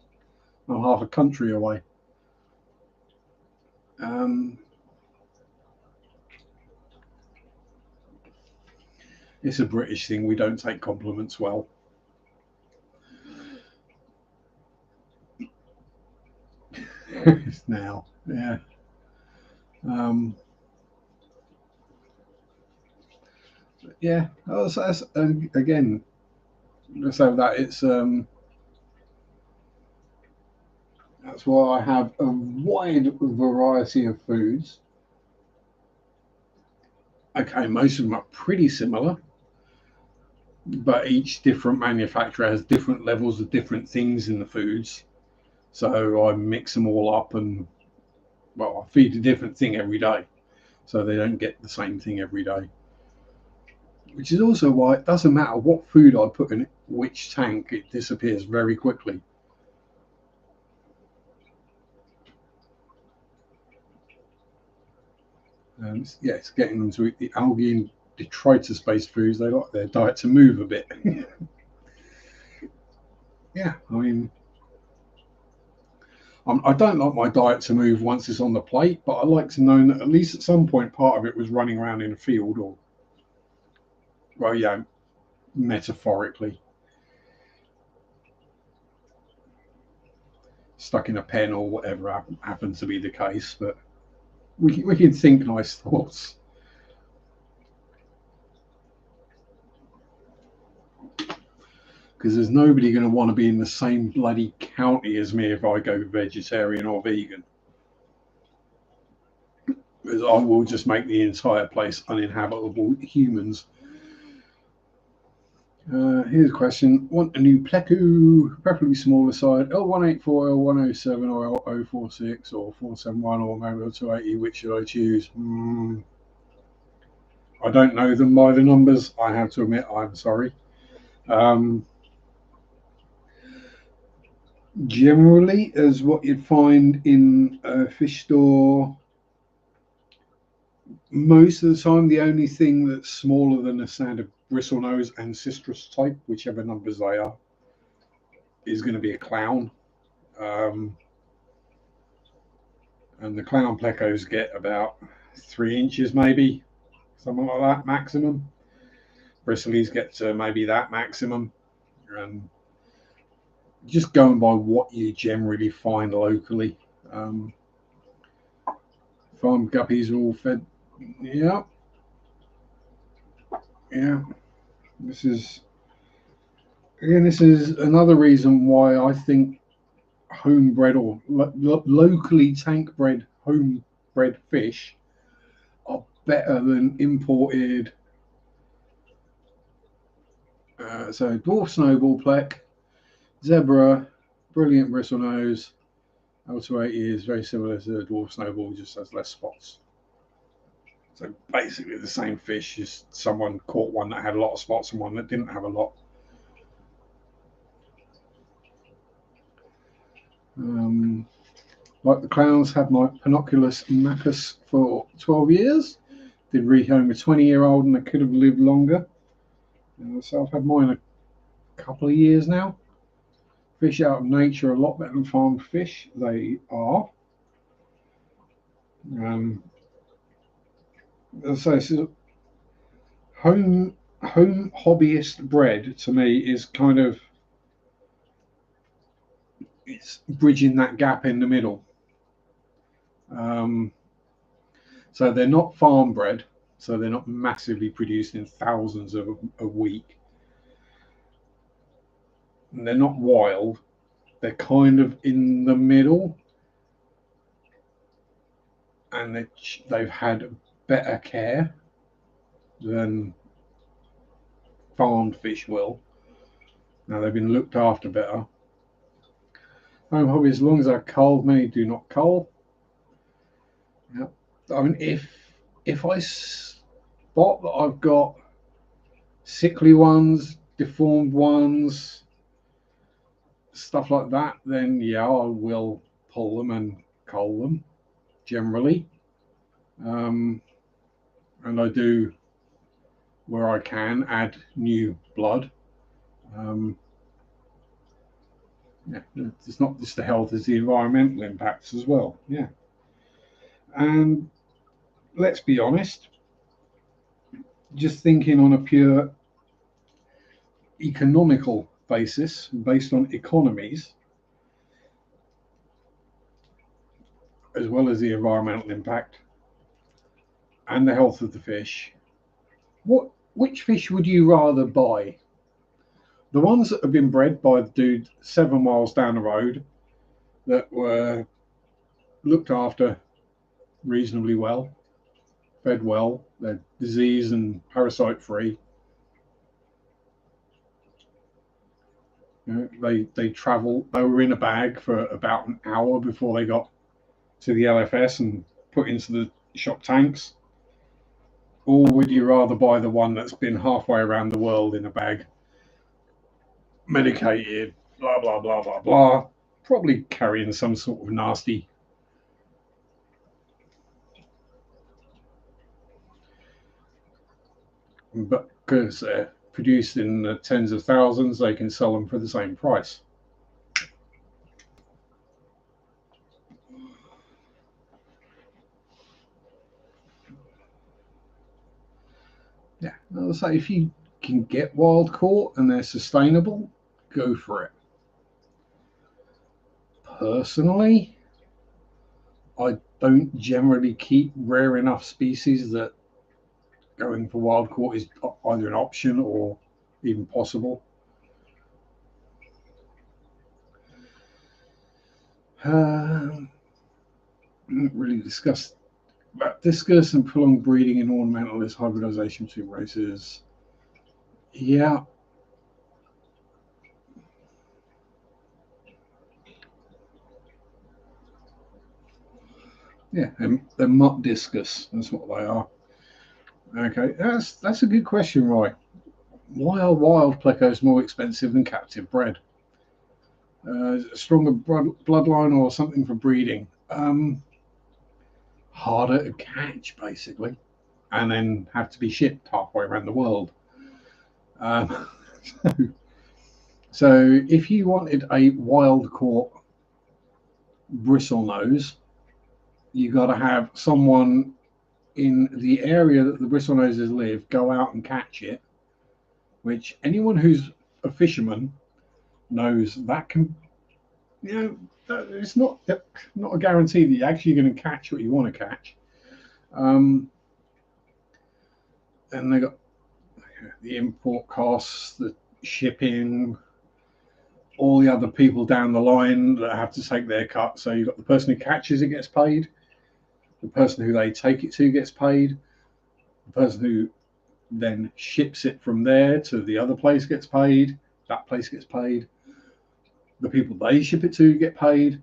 I'm half a country away. It's a British thing. We don't take compliments well. Now, yeah. Yeah. Again, so that it's that's why I have a wide variety of foods. Okay, most of them are pretty similar, but each different manufacturer has different levels of different things in the foods. So I mix them all up and, well, I feed a different thing every day. So they don't get the same thing every day. Which is also why it doesn't matter what food I put in which tank, it disappears very quickly. Yeah, it's getting them to eat the algae and detritus-based foods. They like their diet to move a bit. Yeah, I mean, I don't like my diet to move once it's on the plate, but I like to know that at least at some point part of it was running around in a field or, well, yeah, metaphorically stuck in a pen or whatever happens to be the case. But we can think nice thoughts. Because there's nobody going to want to be in the same bloody county as me if I go vegetarian or vegan. Because I will just make the entire place uninhabitable humans. Here's a question. Want a new Pleku, preferably smaller side, L184, L107, or L046, or 471, or maybe L280. Which should I choose? I don't know them by the numbers. I have to admit, I'm sorry. Generally, as what you'd find in a fish store, most of the time, the only thing that's smaller than a standard bristlenose and citrus type, whichever numbers they are, is going to be a clown. And the clown plecos get about 3 inches, maybe, something like that, maximum. Bristlies get to maybe that maximum. And just going by what you generally find locally. Farm guppies are all fed. Yeah. Yeah. This is another reason why I think homebred or locally tank bred homebred fish are better than imported. So dwarf snowball plec, zebra, brilliant bristlenose, L280 is very similar to the dwarf snowball, just has less spots. So basically the same fish, just someone caught one that had a lot of spots and one that didn't have a lot. Like the clowns, had my Pinoculus macus for 12 years. Did rehome a 20-year-old and I could have lived longer. So I've had mine a couple of years now. Fish out of nature are a lot better than farmed fish. They are. As I say, home hobbyist bred to me is kind of, it's bridging that gap in the middle. So they're not farm bred, so they're not massively producing thousands of a week. And they're not wild. They're kind of in the middle, and they've had better care than farmed fish will. Now they've been looked after better. Home hobby, as long as I cull, many do not cull. Yeah. I mean, if I spot that I've got sickly ones, deformed ones, stuff like that, then yeah, I will pull them and cull them generally. And I do, where I can, add new blood. Yeah, it's not just the health, it's the environmental impacts as well. Yeah. And let's be honest, just thinking on a pure economical basis, based on economies, as well as the environmental impact and the health of the fish, which fish would you rather buy? The ones that have been bred by the dude 7 miles down the road that were looked after reasonably well, fed well, they're disease and parasite free. You know, they travel. They were in a bag for about an hour before they got to the LFS and put into the shop tanks. Or would you rather buy the one that's been halfway around the world in a bag, medicated, blah blah blah blah blah, probably carrying some sort of nasty. But because they're produced in the tens of thousands, they can sell them for the same price. Yeah, I'll say if you can get wild caught and they're sustainable, go for it. Personally, I don't generally keep rare enough species that going for wild caught is either an option or even possible. Really discussed about discus and prolonged breeding in ornamentalist hybridization between races. Yeah. Yeah, they're mutt discus. That's what they are. Okay, that's a good question, Roy. Why are wild plecos more expensive than captive bred? A stronger bloodline or something for breeding? Harder to catch, basically, and then have to be shipped halfway around the world. Um, so if you wanted a wild caught bristlenose, you got to have someone in the area that the bristlenoses live go out and catch it, which anyone who's a fisherman knows that can, it's not a guarantee that you're actually going to catch what you want to catch. And they got the import costs, the shipping, all the other people down the line that have to take their cut. So you've got the person who catches it gets paid, the person who they take it to gets paid, the person who then ships it from there to the other place gets paid, that place gets paid, the people they ship it to get paid,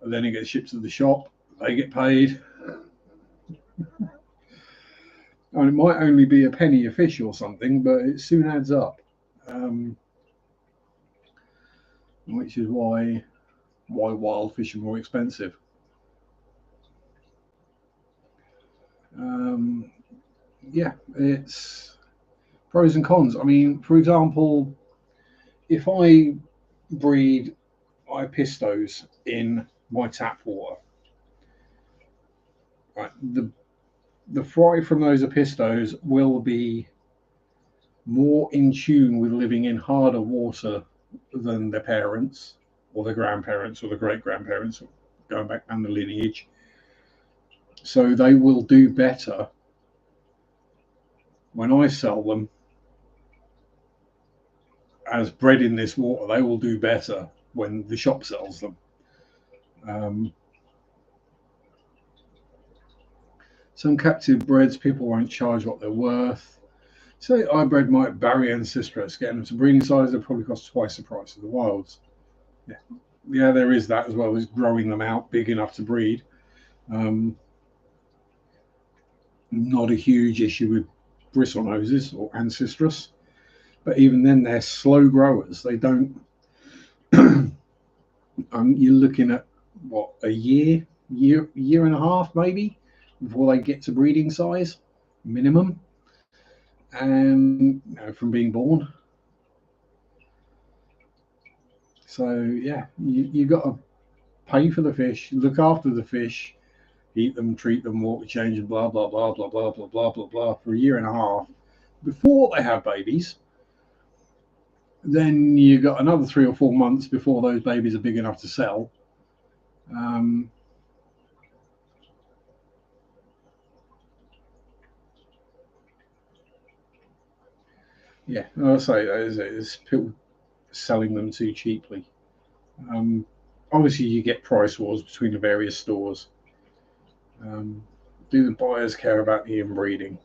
and then it gets shipped to the shop, they get paid. And it might only be a penny a fish or something, but it soon adds up. Which is why wild fish are more expensive. Yeah, it's pros and cons. I mean, for example, if I breed ipistos in my tap water, Right, the fry from those opistos will be more in tune with living in harder water than their parents or their grandparents or the great grandparents, going back down the lineage. So they will do better when I sell them as bred in this water. They will do better when the shop sells them. Some captive breds, people won't charge what they're worth. Say I bred my Barry and Sisters, getting them to breeding size, they probably cost twice the price of the wilds. Yeah, there is that as well as growing them out big enough to breed. Not a huge issue with bristlenoses or ancestress, but even then they're slow growers. They don't. You're looking at what, a year and a half maybe before they get to breeding size minimum, and from being born. So yeah, you got to pay for the fish, look after the fish, eat them, treat them, water change, and blah blah blah blah blah blah blah blah blah for a year and a half before they have babies. Then you got another 3 or 4 months before those babies are big enough to sell. Yeah, I'll say is people selling them too cheaply. Obviously, you get price wars between the various stores. Do the buyers care about the inbreeding?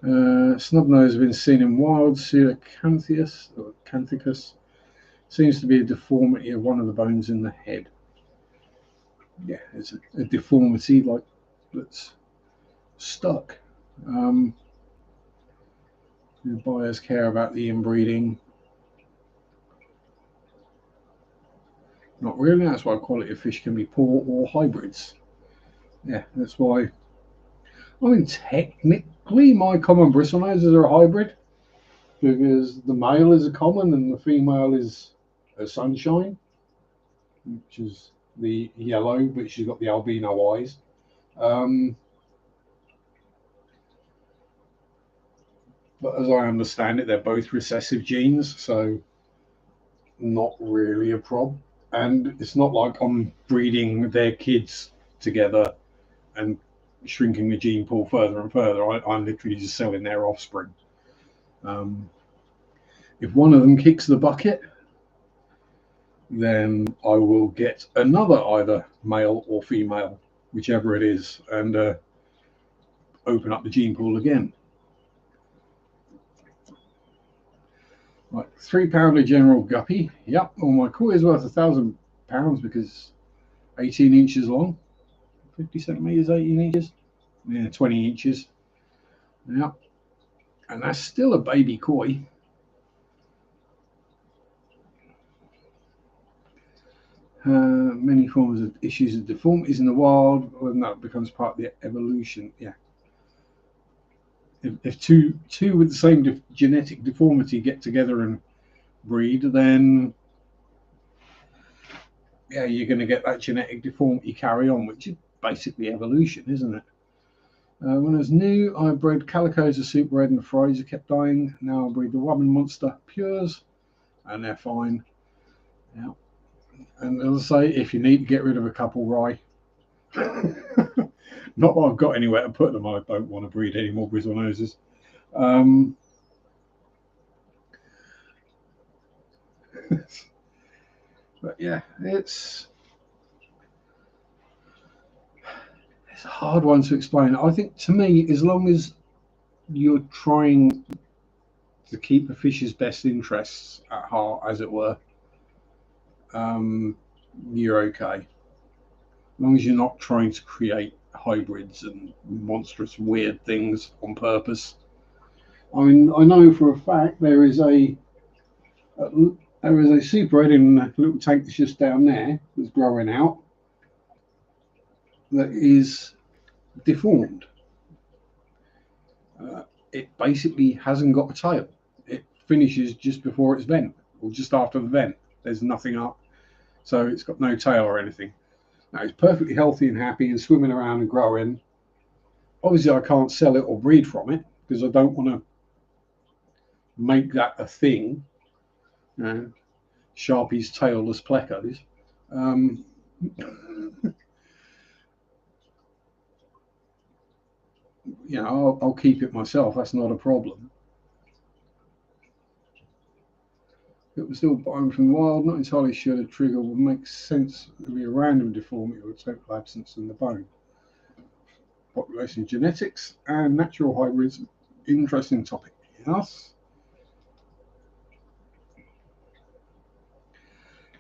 Snubnose has been seen in wild. Coelacanthus or Canthicus seems to be a deformity of one of the bones in the head. Yeah, it's a deformity like that's stuck. Do the buyers care about the inbreeding? Not really. That's why quality of fish can be poor or hybrids. Yeah, that's why. I mean, technically, my common bristlenoses are a hybrid because the male is a common and the female is a sunshine, which is the yellow, but she's got the albino eyes. But as I understand it, they're both recessive genes, so not really a problem. And it's not like I'm breeding their kids together and shrinking the gene pool further and further. I'm literally just selling their offspring. If one of them kicks the bucket, then I will get another either male or female, whichever it is, and open up the gene pool again. Right, £3 general guppy. Yep, well, my koi is worth £1,000 because 18 inches long, 50 centimeters, 18 inches, yeah, 20 inches. Yep, and that's still a baby koi. Many forms of issues of deformities in the wild, and that becomes part of the evolution. Yeah. If two with the same genetic deformity get together and breed, then yeah, you're going to get that genetic deformity carry on, which is basically evolution, isn't it? When I was new, I bred calicos, a super red, and the Fraser kept dying. Now I breed the Woman Monster pures, and they're fine. Yeah. And as I say, if you need to get rid of a couple, rye. Not that I've got anywhere to put them. I don't want to breed any more bristlenoses. But yeah, it's a hard one to explain. I think to me, as long as you're trying to keep the fish's best interests at heart, as it were, you're okay. As long as you're not trying to create hybrids and monstrous weird things on purpose. I mean, I know for a fact there is a super red in a little tank that's just down there that's growing out that is deformed. It basically hasn't got a tail. It finishes just before its vent or just after the vent. There's nothing up, so it's got no tail or anything. Now, it's perfectly healthy and happy and swimming around and growing. Obviously, I can't sell it or breed from it because I don't want to make that a thing. You know, Sharpe's tailless plecos. Um, I'll keep it myself. That's not a problem. It was still buying from the wild. Not entirely sure the trigger would make sense. It would be a random deformity or total absence in the bone. Population genetics and natural hybrids. Interesting topic. Yes.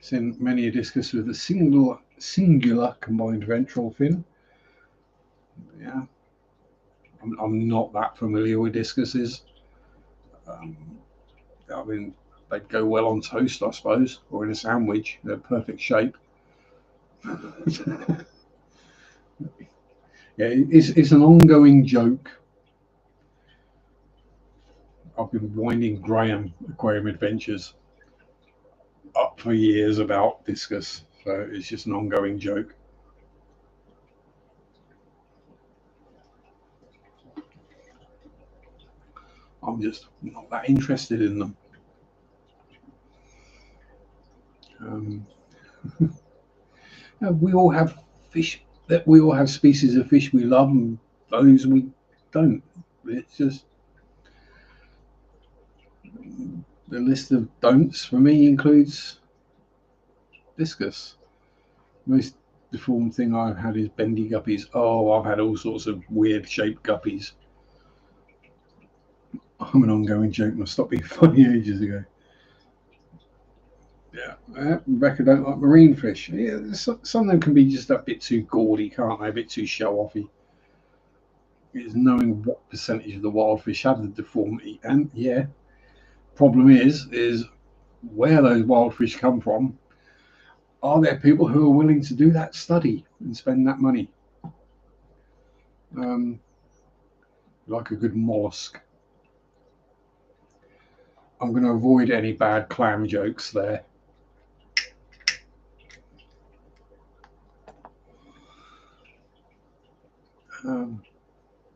Seen many a discus with a singular combined ventral fin. Yeah, I'm not that familiar with discuses. Um, I mean, they'd go well on toast, I suppose, or in a sandwich. They're perfect shape. Yeah, it's an ongoing joke. I've been winding Graham Aquarium Adventures up for years about discus, so it's just an ongoing joke. I'm just not that interested in them. Um, we all have fish that we all have species of fish we love and those we don't. It's just the list of don'ts for me includes discus. Most deformed thing I've had is bendy guppies. Oh, I've had all sorts of weird shaped guppies. I'm an ongoing joke and I stopped being funny ages ago. Yeah, Rebecca don't like marine fish. Yeah, some of them can be just a bit too gaudy, can't they? A bit too show offy. It's knowing what percentage of the wild fish have the deformity, and yeah, problem is where those wild fish come from. Are there people who are willing to do that study and spend that money? Um, like a good mollusk. I'm going to avoid any bad clam jokes there. Um,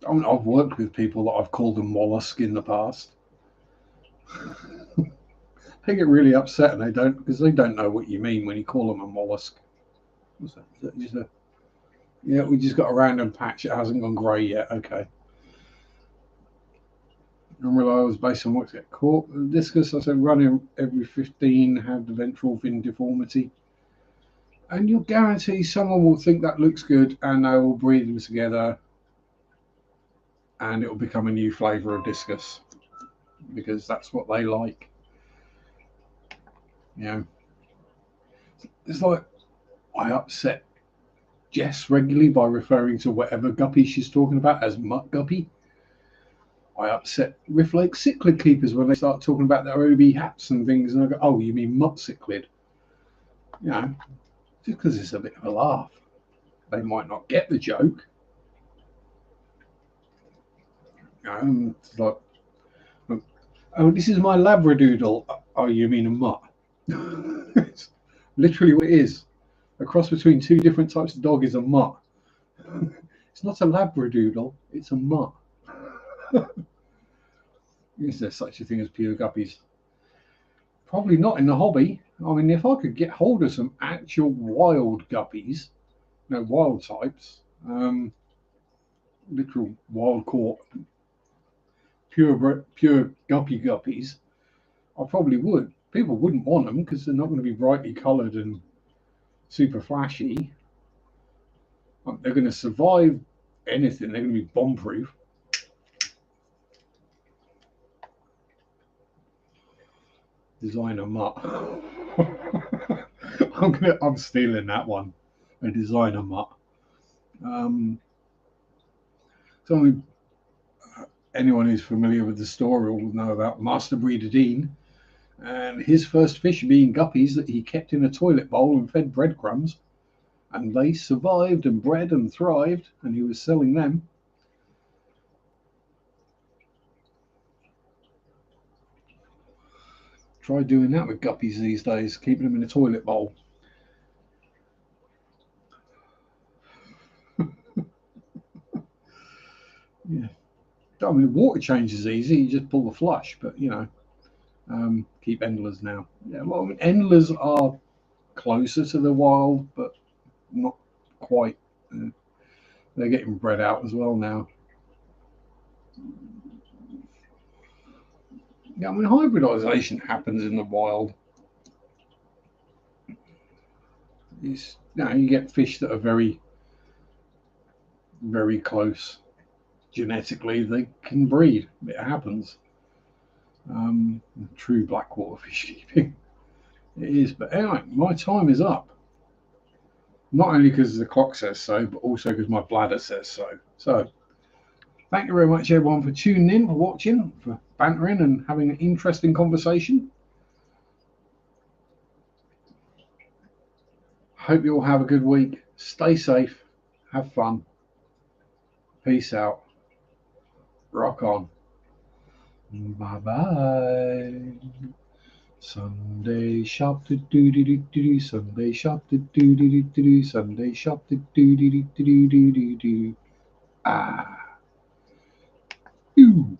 I've worked with people that I've called a mollusk in the past. They get really upset and they don't because they don't know what you mean when you call them a mollusk. What's that? Is that just a, yeah, we just got a random patch. It hasn't gone grey yet. Okay. Normally I was based on what's get caught. Discus, I said, running every 15 have the ventral fin deformity. And you'll guarantee someone will think that looks good and they will breed them together and it will become a new flavour of discus because that's what they like. You know, it's like I upset Jess regularly by referring to whatever guppy she's talking about as mutt guppy. I upset Riff Lake cichlid keepers when they start talking about their OB hats and things, and I go, "Oh, you mean mutt cichlid?" You know, just because it's a bit of a laugh. They might not get the joke. You know, it's like, "Oh, this is my labradoodle." Oh, you mean a mutt? It's literally what it is. A cross between two different types of dog is a mutt. It's not a labradoodle, it's a mutt. Is there such a thing as pure guppies? Probably not in the hobby. I mean, if I could get hold of some actual wild guppies, wild types, literal wild caught, pure guppies, I probably would. People wouldn't want them because they're not going to be brightly coloured and super flashy. They're going to survive anything. They're going to be bomb proof. Designer mutt. I'm stealing that one. A designer mutt. Um, so anyone who's familiar with the story will know about Master Breeder Dean and his first fish being guppies that he kept in a toilet bowl and fed breadcrumbs, and they survived and bred and thrived, and he was selling them. Try doing that with guppies these days, keeping them in a toilet bowl. Yeah. I mean, the water change is easy. You just pull the flush, but keep endlers now. Yeah, well, I mean, endlers are closer to the wild, but not quite. Uh, they're getting bred out as well now. Yeah, I mean, hybridization happens in the wild. You get fish that are very, very close genetically. They can breed. It happens. True blackwater fish keeping. It is. But anyway, my time is up. Not only because the clock says so, but also because my bladder says so. So, thank you very much, everyone, for tuning in, for watching, for bantering and having an interesting conversation. Hope you all have a good week. Stay safe. Have fun. Peace out. Rock on. Bye bye. Sunday shop to do do do do. Sunday shop to do do do do. Sunday shop to do do do do do do do. Ah. Ooh.